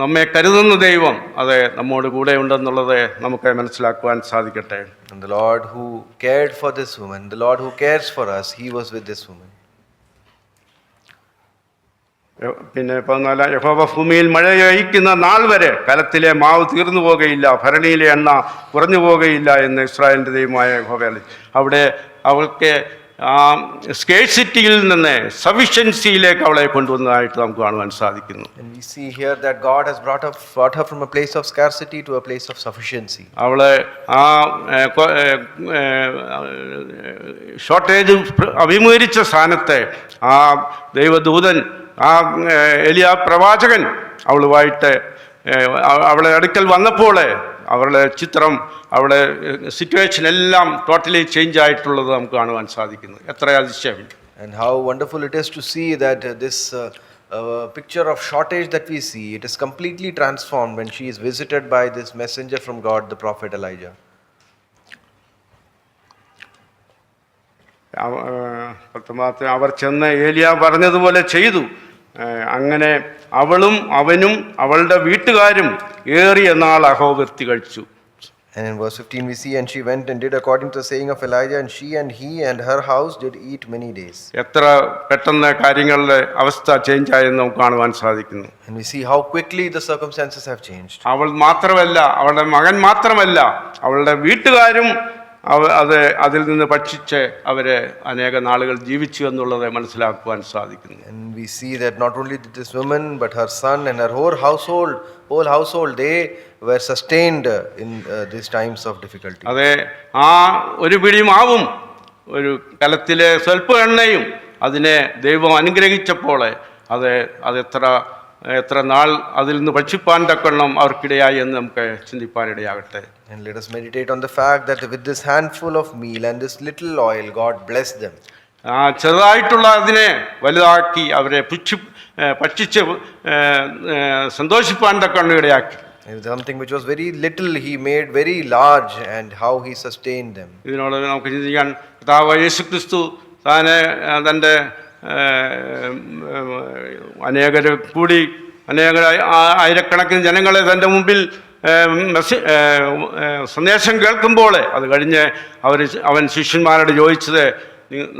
നമ്മെ കരുതുന്ന ദൈവം, അത് നമ്മോട് കൂടെ ഉണ്ടെന്നുള്ളത് നമുക്ക് മനസ്സിലാക്കുവാൻ സാധിക്കട്ടെ. And the Lord who cared for this woman, the Lord who cares for us, He was with this woman. പിന്നെ 14 യഹോവ ഭൂമിയിൽ മഴ പെയ്യ്ക്കുന്ന നാൾ വരെ കലത്തിലെ മാവ് തീർന്നു പോകുകയില്ല, ഭരണിയിലെ എണ്ണ കുറഞ്ഞു പോകുകയില്ല എന്ന് ഇസ്രായേലിൻ്റെ ദൈവമായ യഹോവ. അവിടെ അവൾക്ക് സ്കേഴ്സിറ്റിയിൽ നിന്ന് സഫിഷ്യൻസിയിലേക്ക് അവളെ കൊണ്ടുവന്നതായിട്ട് നമുക്ക് കാണുവാൻ സാധിക്കുന്നു. And we see here that God has brought her from a place of scarcity to a place of sufficiency. അവളെ ആ ഷോർട്ടേജ് അഭിമുഖീകരിച്ച സ്ഥാനത്തെ ആ ദൈവദൂതൻ, ആ എലിയാ പ്രവാചകൻ അവളുമായിട്ട് അവളെ അടുക്കൽ വന്നപ്പോൾ അവളുടെ ചിത്രം, അവളുടെ സിറ്റുവേഷൻ എല്ലാം ടോട്ടലി ചേഞ്ച് ആയിട്ടുള്ളത് നമുക്ക് കാണുവാൻ സാധിക്കുന്നു. എത്ര അതിശയം! And how wonderful it is to see that this picture of shortage that we see, it is completely transformed when she is visited by this messenger from God, the prophet Elijah. അവർ ചെന്ന് ഏലിയാ പറഞ്ഞതുപോലെ ചെയ്തു. അങ്ങനെ അവളും അവനും അവളുടെ വീട്ടുകാരും ഏറിയ നാൾ അഹോവൃത്തി കഴിച്ചു. And in verse 15 we see, and she went and did according to the saying of Elijah, and she and he and her house did eat many days. എത്ര പെട്ടെന്ന് കാര്യങ്ങളുടെ അവസ്ഥ ചേഞ്ച് ആയെന്ന് നമുക്ക് കാണുവാൻ സാധിക്കുന്നു. And we see how quickly the circumstances have changed. അവൾ മാത്രമല്ല, അവളുടെ മകൻ മാത്രമല്ല, അവളുടെ വീട്ടുകാരും അതിൽ നിന്ന് ഭക്ഷിച്ച് അവരെ അനേക നാളുകൾ ജീവിച്ചു എന്നുള്ളത് മനസ്സിലാക്കുവാൻ സാധിക്കുന്നു. And we see that not only did this woman, but her son and her whole household, they were sustained in these times of difficulty. അതെ, ആ ഒരു പിടി മാവും ഒരു കലത്തിലെ സ്വൽപ്പ എണ്ണയും അതിനെ ദൈവം അനുഗ്രഹിച്ചപ്പോൾ അതെത്ര എത്ര നാൾ അതിൽ നിന്ന് ഭക്ഷിപ്പാൻ തക്കവണ്ണം അവർക്കിടയായി എന്ന് നമുക്ക് ചിന്തിപ്പാനിടയാകട്ടെ. And let us meditate on the fact that with this handful of meal and this little oil, God blessed them. ചെറുതായിട്ടുള്ള അതിനെ വലുതാക്കി അവരെ ഭക്ഷിച്ച് സന്തോഷിപ്പാൻ തക്കവണ്ണം ഇടയാക്കി. Something which was very little, he made very large, and how he sustained them. ഇതിനോട് നമുക്ക് ചിന്തിക്കാൻ, കർത്താവ് യേശുക്രിസ്തു താനെ തൻ്റെ ആയിരക്കണക്കിന് ജനങ്ങളെ തൻ്റെ മുമ്പിൽ സന്ദേശം കേൾക്കുമ്പോൾ അത് കഴിഞ്ഞ് അവൻ ശിഷ്യന്മാരോട് ചോദിച്ചത്,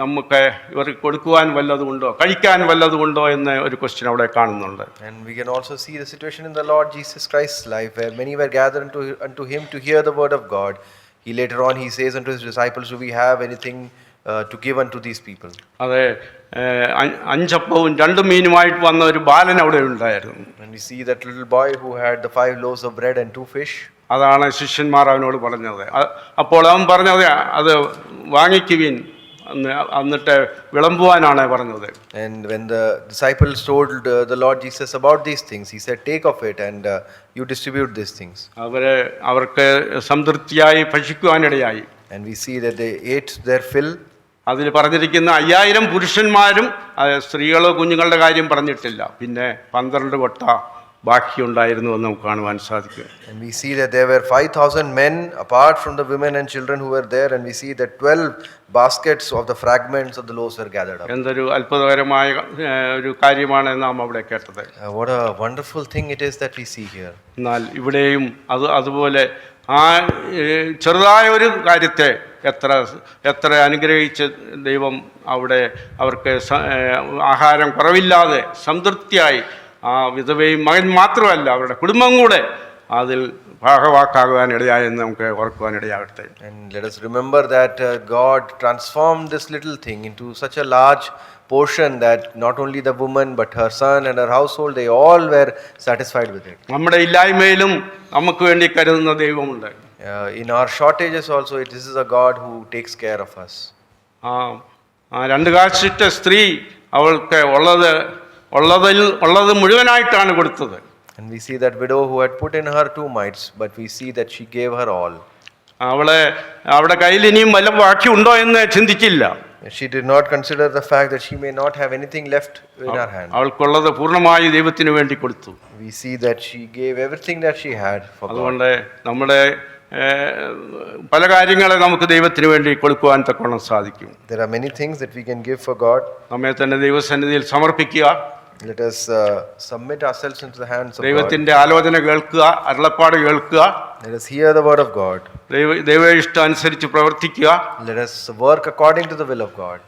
നമുക്ക് ഇവർക്ക് കൊടുക്കുവാൻ വല്ലതുമുണ്ടോ, കഴിക്കാൻ വല്ലതുമുണ്ടോ എന്ന് ഒരു ക്വസ്റ്റ്യൻ അവിടെ കാണുന്നുണ്ട്. And we can also see the situation in the Lord Jesus Christ's life, where many were gathered unto him to hear the word of God. He later on he says unto his disciples, do we have anything to give unto these people? അതെ, 5 അപ്പവും 2 മീനുമായിട്ട് വന്ന ഒരു ബാലൻ അവിടെ ഉണ്ടായിരുന്നു. And we see that little boy who had the 5 loaves of bread and 2 fish. അതാണ് ശിഷ്യന്മാർ അവനോട് പറഞ്ഞത്. അപ്പോൾ അവൻ പറഞ്ഞത്, അത് വാങ്ങിക്കുവിൻ, എന്നിട്ട് വിളമ്പുവാനാണ് പറഞ്ഞത്. And when the disciples told the Lord Jesus about these things, he said, take of it and you distribute these things. അവർക്ക് സംതൃപ്തിയായി ഭക്ഷിക്കുവാനിടയായി. And we see that they ate their fill. അതിൽ പറഞ്ഞിരിക്കുന്ന 5000 പുരുഷന്മാരും, സ്ത്രീകളോ കുഞ്ഞുങ്ങളുടെ കാര്യം പറഞ്ഞിട്ടില്ല. പിന്നെ 12 കൊട്ട ബാക്കിയുണ്ടായിരുന്നു എന്ന് നമുക്ക് കാണുവാൻ സാധിക്കും. And we see that there were 5000 men apart from the women and children who were there, and we see that 12 baskets of the fragments of the loaves were gathered up. എന്തൊരു അത്ഭുതകരമായ ഒരു കാര്യമാണ് നാം അവിടെ കേട്ടത്. What a wonderful thing it is that we see here. എന്നാൽ ഇവിടെയും അതുപോലെ ആ ചെറുതായ ഒരു കാര്യത്തെ എത്ര അനുഗ്രഹിച്ച് ദൈവം അവിടെ അവർക്ക് ആഹാരം കുറവില്ലാതെ സംതൃപ്തിയായി, ആ വിധവയും മകൻ മാത്രമല്ല അവരുടെ കുടുംബം കൂടെ അതിൽ ഭാഗവാക്കാകുവാൻ ഇടയായെന്ന് നമുക്ക് ഓർക്കുവാനിടയാകട്ടെ. And let us remember that God transformed this little thing into such a large portion that not only the woman but her son and her household, they all were satisfied with it. നമ്മുടെ ഇല്ലായ്മയിലും നമുക്ക് വേണ്ടി കരുതുന്ന ദൈവമുണ്ട്. In our shortages also, this is a God who takes care of us. 2 കാശിട്ട സ്ത്രീ അവൾക്ക് ഉള്ളത് മുഴുവനായിട്ടാണ് കൊടുത്തത്. And we see that widow who had put in her 2 mites, but we see that she gave her all. അവളുടെ കയ്യിൽ ഇനിയും വല്ല ബാക്കിയുണ്ടോ എന്ന് ചിന്തിച്ചില്ല. She did not consider the fact that she may not have anything left in her hand. അവൾക്കുള്ളത് പൂർണ്ണമായി ദൈവത്തിന് വേണ്ടി കൊടുത്തു. We see that she gave everything that she had for God. അതുകൊണ്ട് നമ്മുടെ പല കാര്യങ്ങളെ നമുക്ക് ദൈവത്തിന് വേണ്ടി കൊടുക്കുവാൻ തക്കവണ്ണം സാധിക്കും. There are many things that we can give for God. നമ്മെ തന്നെ ദൈവസന്നിധിയിൽ സമർപ്പിക്കുക. Let us submit ourselves into the hands of God. ദൈവത്തിന്റെ ആലോചന കേൾക്കുക, അരുളപ്പാട് കേൾക്കുക. Let us hear the word of God. ദൈവ ഇഷ്ടം അനുസരിച്ച് പ്രവർത്തിക്കുക. Let us work according to the will of God.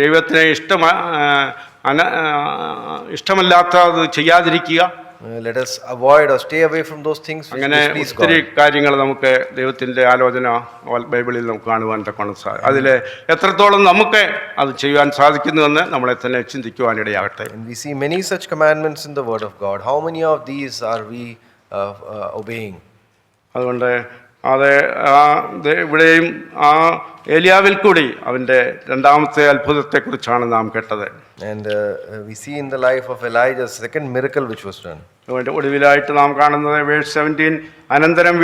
ദൈവത്തിന് ഇഷ്ടമല്ലാത്തത് ചെയ്യാതിരിക്കുക. Let us avoid or stay away from those things which displease God. ഒത്തിരി കാര്യങ്ങൾ നമുക്ക് ദൈവത്തിന്റെ ആലോചന ബൈബിളിൽ നമുക്ക് കാണുവാൻ തക്കണം. അതിൽ എത്രത്തോളം നമുക്ക് അത് ചെയ്യാൻ സാധിക്കുന്നുവെന്ന് നമ്മളെ തന്നെ ചിന്തിക്കുവാനിടയാകട്ടെ. And we see many such commandments in the word of God. How many of these are we obeying? അതുകൊണ്ട് ഇവിടെയും ഏലിയാവിൽ കൂടി അവൻ്റെ 2ാമത്തെ അത്ഭുതത്തെക്കുറിച്ചാണ് നാം കേട്ടത്. And we see in the life of Elijah the second miracle which was done. ഒടുവിലായിട്ട് നാം കാണുന്നത് verse 17, അനന്തരം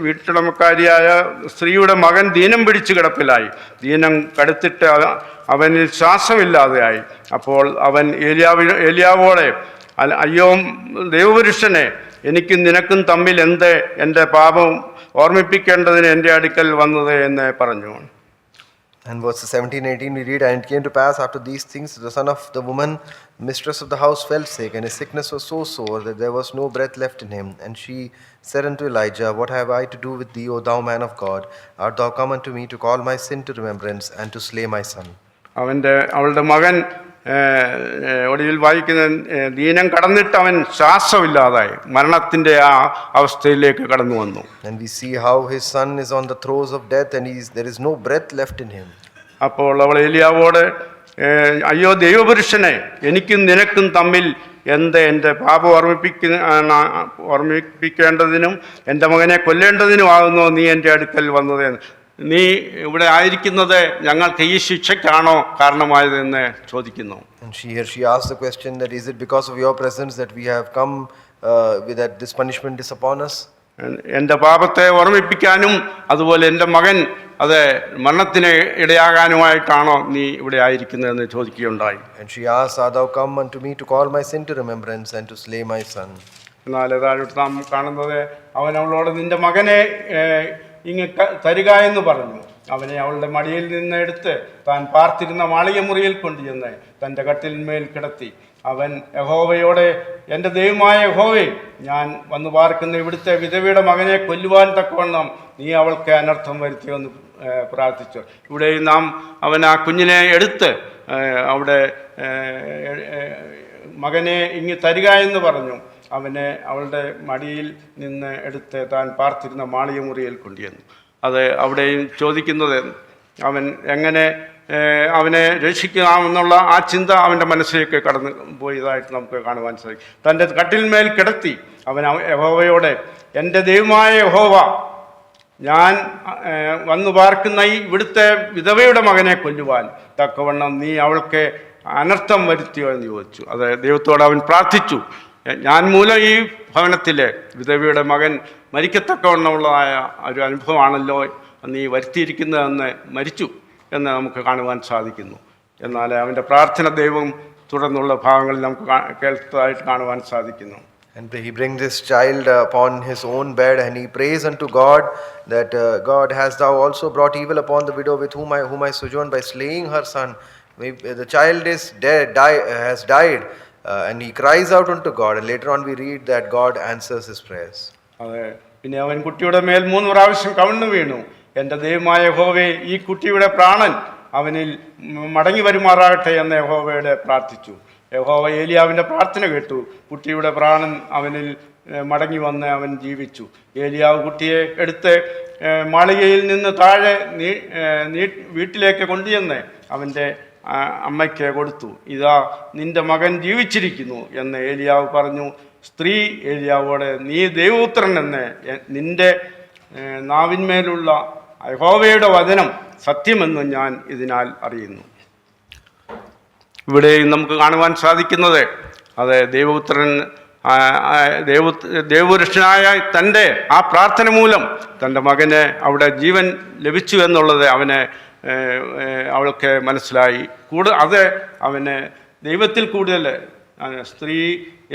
വീട്ടുടമക്കാരിയായ സ്ത്രീയുടെ മകൻ ദീനം പിടിച്ചു കിടപ്പിലായി. ദീനം കടുത്തിട്ട് അവനിൽ ശ്വാസമില്ലാതെയായി. അപ്പോൾ അവൻ ഏലിയാവോടെ, അയ്യോ ദൈവപുരുഷനെ, എനിക്കും നിനക്കും തമ്മിൽ എൻ്റെ പാപം ഓർമ്മിപ്പിക്കേണ്ടതിന് എൻ്റെ അടുക്കൽ വന്നത് എന്ന് പറഞ്ഞു. And verses 17-18 we read, and it came to pass after these things, the son of the woman, mistress of the house, fell sick, and his sickness was so sore that there was no breath left in him. And she said unto Elijah, what have I to do with thee, O thou man of God? Art thou come unto me to call my sin to remembrance and to slay my son? അവളുടെ മകൻ ഒടുവിൽ വായിക്കുന്ന ദീനം കടന്നിട്ട് അവൻ ശ്വാസമില്ലാതായി മരണത്തിന്റെ ആ അവസ്ഥയിലേക്ക് കടന്നു വന്നു. And we see how his son is on the throes of death and there is no breath left in him. അപ്പോൾ അവൾ ഏലിയാവോട്, അയ്യോ ദൈവപുരുഷനെ, എനിക്കും നിനക്കും തമ്മിൽ എൻ്റെ പാപം ഓർമ്മിപ്പിക്കേണ്ടതിനും എൻ്റെ മകനെ കൊല്ലേണ്ടതിനും ആകുന്നു നീ എൻ്റെ അടുക്കൽ വന്നത്. നീ ഇവിടെ ആയിരിക്കുന്നത് ഞങ്ങൾക്ക് ഈ ശിക്ഷയ്ക്കാണോ കാരണമായതെന്ന് ചോദിക്കുന്നു. And she asked the question that is it because of your presence that we have come with that this punishment is upon us? എൻ്റെ പാപത്തെ ഓർമ്മിപ്പിക്കാനും അതുപോലെ എൻ്റെ മകൻ അത് മരണത്തിന് ഇടയാകാനുമായിട്ടാണോ നീ ഇവിടെ ആയിരിക്കുന്നതെന്ന് ചോദിക്കുകയുണ്ടായി. And she asked, art thou come unto me to call my sin to remembrance and to slay my son? എന്നാൽ താഴോട്ട് നാം കാണുന്നത് അവൻ അവളോട് നിന്റെ മകനെ ഇങ്ങ് തരിക എന്ന് പറഞ്ഞു. അവനെ അവളുടെ മടിയിൽ നിന്ന് എടുത്ത് താൻ പാർത്തിരുന്ന മാളിക മുറിയിൽ കൊണ്ടുചെന്ന് തൻ്റെ കട്ടിലിന്മേൽ കിടത്തി. അവൻ യഹോവയോടെ, എൻ്റെ ദൈവമായ യഹോവേ, ഞാൻ വന്നു പാർക്കുന്ന ഇവിടുത്തെ വിധവയുടെ മകനെ കൊല്ലുവാൻ തക്കവണ്ണം നീ അവൾക്ക് അനർത്ഥം വരുത്തിയെന്ന് പ്രാർത്ഥിച്ചു. ഇവിടെ നാം അവൻ ആ കുഞ്ഞിനെ എടുത്ത് അവിടെ മകനെ ഇങ്ങ് തരിക എന്ന് പറഞ്ഞു. അവനെ അവളുടെ മടിയിൽ നിന്ന് എടുത്ത് താൻ പാർത്തിരുന്ന മാളിക മുറിയിൽ കൊണ്ടുവന്നു. അത് അവിടെയും ചോദിക്കുന്നത് അവൻ എങ്ങനെ അവനെ രക്ഷിക്കാമെന്നുള്ള ആ ചിന്ത അവൻ്റെ മനസ്സിലേക്ക് കടന്നു പോയതായിട്ട് നമുക്ക് കാണുവാൻ സാധിക്കും. തൻ്റെ കട്ടിൽമേൽ കിടത്തി അവൻ യഹോവയോടെ, എൻ്റെ ദൈവമായ യഹോവ, ഞാൻ വന്നു പാർക്കുന്ന ഈ ഇവിടുത്തെ വിധവയുടെ മകനെ കൊല്ലുവാൻ തക്കവണ്ണം നീ അവൾക്ക് അനർത്ഥം വരുത്തിയോ എന്ന് ചോദിച്ചു. അത് ദൈവത്തോട് അവൻ പ്രാർത്ഥിച്ചു. ഞാൻ മൂലം ഈ ഭവനത്തിലെ വിധവയുടെ മകൻ മരിക്കത്തക്കവണ്ണമുള്ളതായ ഒരു അനുഭവമാണല്ലോ നീ വരുത്തിയിരിക്കുന്നതെന്ന് മരിച്ചു എന്ന് നമുക്ക് കാണുവാൻ സാധിക്കുന്നു. എന്നാൽ അവൻ്റെ പ്രാർത്ഥന ദൈവം തുടർന്നുള്ള ഭാഗങ്ങളിൽ നമുക്ക് കേൾത്തതായിട്ട് കാണുവാൻ സാധിക്കുന്നു. And he brings this child upon his own bed and he prays unto God that God, hast thou also brought evil upon the widow with whom I sojourn by slaying her son? The child is dead, has died, and he cries out unto God, and later on we read that God answers his prayers. അതെ, പിന്നെ അവൻ കുട്ടിയുടെ മേൽ 3 പ്രാവശ്യം കവിണ്ണു വീണു. എൻ്റെ ദൈവമായ യഹോവേ, ഈ കുട്ടിയുടെ പ്രാണൻ അവനിൽ മടങ്ങി വരുമാറാകട്ടെ എന്ന് യഹോവയോട് പ്രാർത്ഥിച്ചു. യഹോവ ഏലിയാവിൻ്റെ പ്രാർത്ഥന കേട്ടു. കുട്ടിയുടെ പ്രാണൻ അവനിൽ മടങ്ങി വന്ന് അവൻ ജീവിച്ചു. ഏലിയാവ് കുട്ടിയെ എടുത്ത് മാളികയിൽ നിന്ന് താഴെ വീട്ടിലേക്ക് കൊണ്ടുചെന്ന് അവൻ്റെ അമ്മയ്ക്ക് കൊടുത്തു. ഇതാ നിന്റെ മകൻ ജീവിച്ചിരിക്കുന്നു എന്ന് ഏലിയാവ് പറഞ്ഞു. സ്ത്രീ ഏലിയാവോട്, നീ ദൈവപുത്രൻ എന്ന് നിന്റെ നാവിന്മേലുള്ള യഹോവയുടെ വചനം സത്യമെന്ന് ഞാൻ ഇതിനാൽ അറിയുന്നു. ഇവിടെയും നമുക്ക് കാണുവാൻ സാധിക്കുന്നത് അത് ദൈവപുത്രൻ ദൈവപുരുഷനായ തൻ്റെ ആ പ്രാർത്ഥന മൂലം തൻ്റെ മകന് അവിടെ ജീവൻ ലഭിച്ചു എന്നുള്ളത് അവൾക്ക് മനസ്സിലായി. അത് അവന് ദൈവത്തിൽ കൂടുതൽ സ്ത്രീ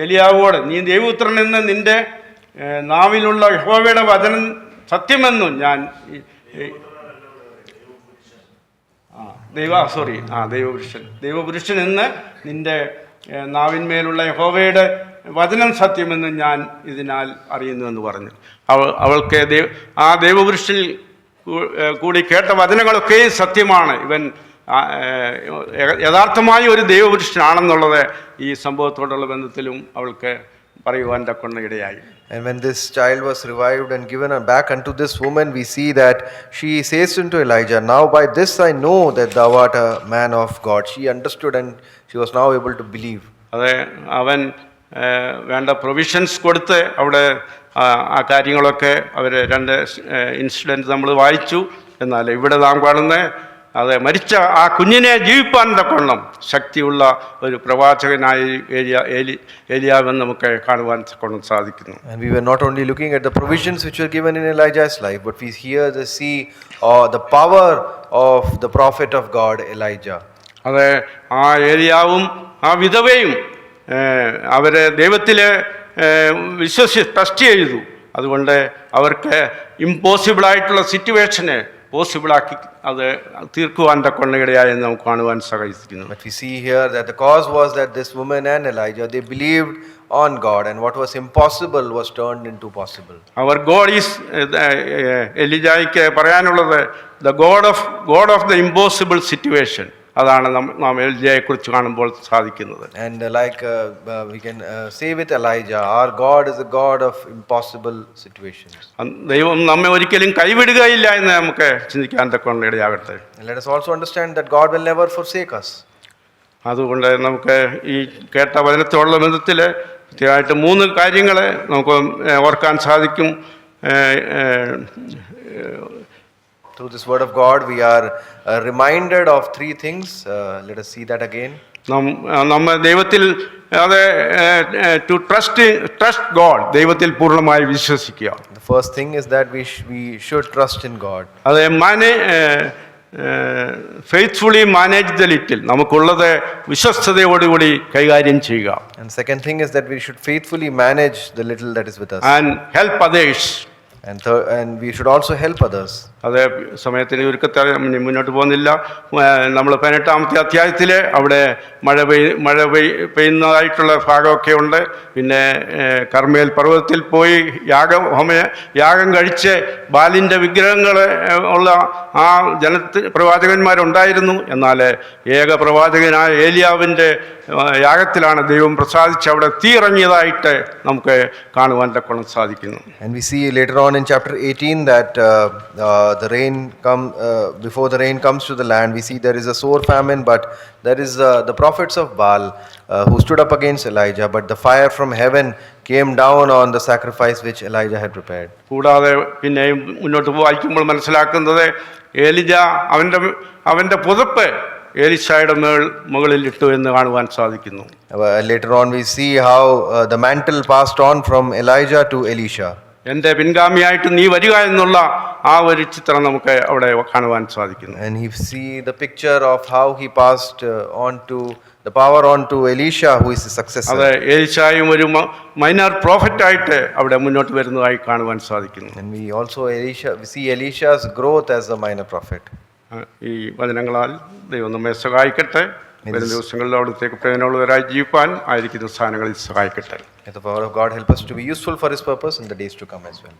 ഏലിയാവോട്, നീ ദൈവപുത്രൻ എന്ന് നിൻ്റെ നാവിലുള്ള യഹോവയുടെ വചനം സത്യമെന്നും ഞാൻ ദൈവപുരുഷൻ എന്ന് നിൻ്റെ നാവിന്മേലുള്ള യഹോവയുടെ വചനം സത്യമെന്ന് ഞാൻ ഇതിനാൽ അറിയുന്നു എന്ന് പറഞ്ഞു. അവൾക്ക് ആ ദൈവപുരുഷനിൽ കൂടി കേട്ട വചനങ്ങളൊക്കെ സത്യമാണ്. ഇവൻ യഥാർത്ഥമായ ഒരു ദൈവപുരുഷനാണെന്നുള്ളത് ഈ സംഭവത്തോടുള്ള ബന്ധത്തിലും അവൾക്ക് പറയുവാൻ തക്കൊണ്ട ഇടയായി. And when this child was revived and given back unto this woman, we see that she says unto Elijah, now by this I know that thou art a man of God. She understood and she was now able to believe. അതെ, അവൻ വേണ്ട provisions കൊടുത്ത് അവിടെ ആ കാര്യങ്ങളൊക്കെ അവർ 2 incident നമ്മൾ വായിച്ചു. എന്നാൽ ഇവിടെ നാം കാണുന്ന അത് മരിച്ച ആ കുഞ്ഞിനെ ജീവിപ്പാൻ തക്കവണ്ണം ശക്തിയുള്ള ഒരു പ്രവാചകനായി ഏലിയാവെന്ന് നമുക്ക് കാണുവാൻ തക്കവണ്ണം സാധിക്കുന്നു. And we were not only looking at the provisions which were given in Elijah's life, but we see the power of the prophet of God Elijah. അത് ആ ഏലിയാവും ആ വിധവയും അവരെ ദൈവത്തിൽ ടെസ്റ്റ് ചെയ്തു. അതുകൊണ്ട് അവർക്ക് ഇമ്പോസിബിളായിട്ടുള്ള സിറ്റുവേഷനെ പോസിബിളാക്കി അത് തീർക്കുവാൻ തക്കൊണ്ടയിടയായെന്ന് നമുക്ക് കാണുവാൻ സാധിക്കുന്നു. But we see here that the cause was that this woman and Elijah, they believed on God, and what was impossible was turned into possible. Our God is എലിജായ്ക്ക് പറയാനുള്ളത് the God of the impossible situation. അതാണ് നാം എലിജയെക്കുറിച്ച് കാണുമ്പോൾ സാധിക്കുന്നത്. And we can say with Elijah, our God is a God of impossible situations. ദൈവം നമ്മെ ഒരിക്കലും കൈവിടുകയില്ല എന്ന് നമുക്ക് ചിന്തിക്കാൻ തക്കൊണ്ട് ഇടയാകട്ടെ. Let us also understand that God will never forsake us. അതുകൊണ്ട് നമുക്ക് ഈ കേട്ട വചനത്തോടുള്ള ബന്ധത്തിൽ കൃത്യമായിട്ട് 3 കാര്യങ്ങൾ നമുക്ക് ഓർക്കാൻ സാധിക്കും. through this word of God, we are reminded of three things. Let us see that again. നമ്മ ദൈവത്തിൽ അത് ടു ട്രസ്റ്റ് ഗോഡ്, ദൈവത്തിൽ പൂർണ്ണമായി വിശ്വസിക്കുക. The first thing is that we should trust in God. അത് ഫെയ്ത്ത്ഫുള്ളി മാനേജ് ദ ലിറ്റിൽ, നമുക്കുള്ളത് വിശ്വസ്തയോടുകൂടി കൈകാര്യം ചെയ്യുക. And second thing is that we should faithfully manage the little that is with us. And help others. And we should also help others. അത് സമയത്തിന് ഒരുക്കത്തെ മുന്നോട്ട് പോകുന്നില്ല. നമ്മൾ 18-ാമത്തെ അധ്യായത്തിൽ അവിടെ മഴ പെയ്യുന്നതായിട്ടുള്ള ഭാഗമൊക്കെ ഉണ്ട്. പിന്നെ കർമ്മേൽ പർവ്വതത്തിൽ പോയി യാഗം കഴിച്ച് ബാലിൻ്റെ വിഗ്രഹങ്ങൾ ഉള്ള ആ പ്രവാചകന്മാരുണ്ടായിരുന്നു. എന്നാൽ ഏക പ്രവാചകനായ ഏലിയാവിൻ്റെ യാഗത്തിലാണ് ദൈവം പ്രസാദിച്ച് അവിടെ തീ ഇറങ്ങിയതായിട്ട് നമുക്ക് കാണുവാൻ തക്കോണം സാധിക്കുന്നു. And we see later on in chapter 18 that the rain before the rain comes to the land, we see there is a sore famine, but there is the prophets of Baal who stood up against Elijah, but the fire from heaven came down on the sacrifice which Elijah had prepared. കൂടാതെ പിന്നെ മുന്നോട്ട് വായിക്കുമ്പോൾ മനസ്സിലാക്കുന്നത് ഏലിജ അവൻ്റെ പുതപ്പ് ഏലിശായുടെ മുകളിൽ ഇട്ടു എന്ന് കാണുവാൻ സാധിക്കുന്നു. Later on we see how the mantle passed on from Elijah to Elisha. എൻ്റെ പിൻഗാമിയായിട്ട് നീ വരിക എന്നുള്ള ആ ഒരു ചിത്രം നമുക്ക് അവിടെ കാണുവാൻ സാധിക്കുന്നു. And he see the picture of how he passed on to the power on to Elisha, who is his successor. അത് ഏലിശായും ഒരു മൈനർ പ്രോഫറ്റായിട്ട് അവിടെ മുന്നോട്ട് വരുന്നതായി കാണുവാൻ സാധിക്കുന്നു. And we also see Elisha's growth as a minor prophet. ഈ വചനങ്ങളാൽ ദൈവം നമ്മെ സഹായിക്കട്ടെ. വരും ദിവസങ്ങളിൽ അവിടത്തേക്ക് പ്രയോജനമുള്ളവരായി ജീവിപ്പാൻ ആയിരിക്കുന്ന സ്ഥാനങ്ങളിൽ സഹായിക്കട്ടെ. May the power of God help us to be useful for His purpose in the days to come as well.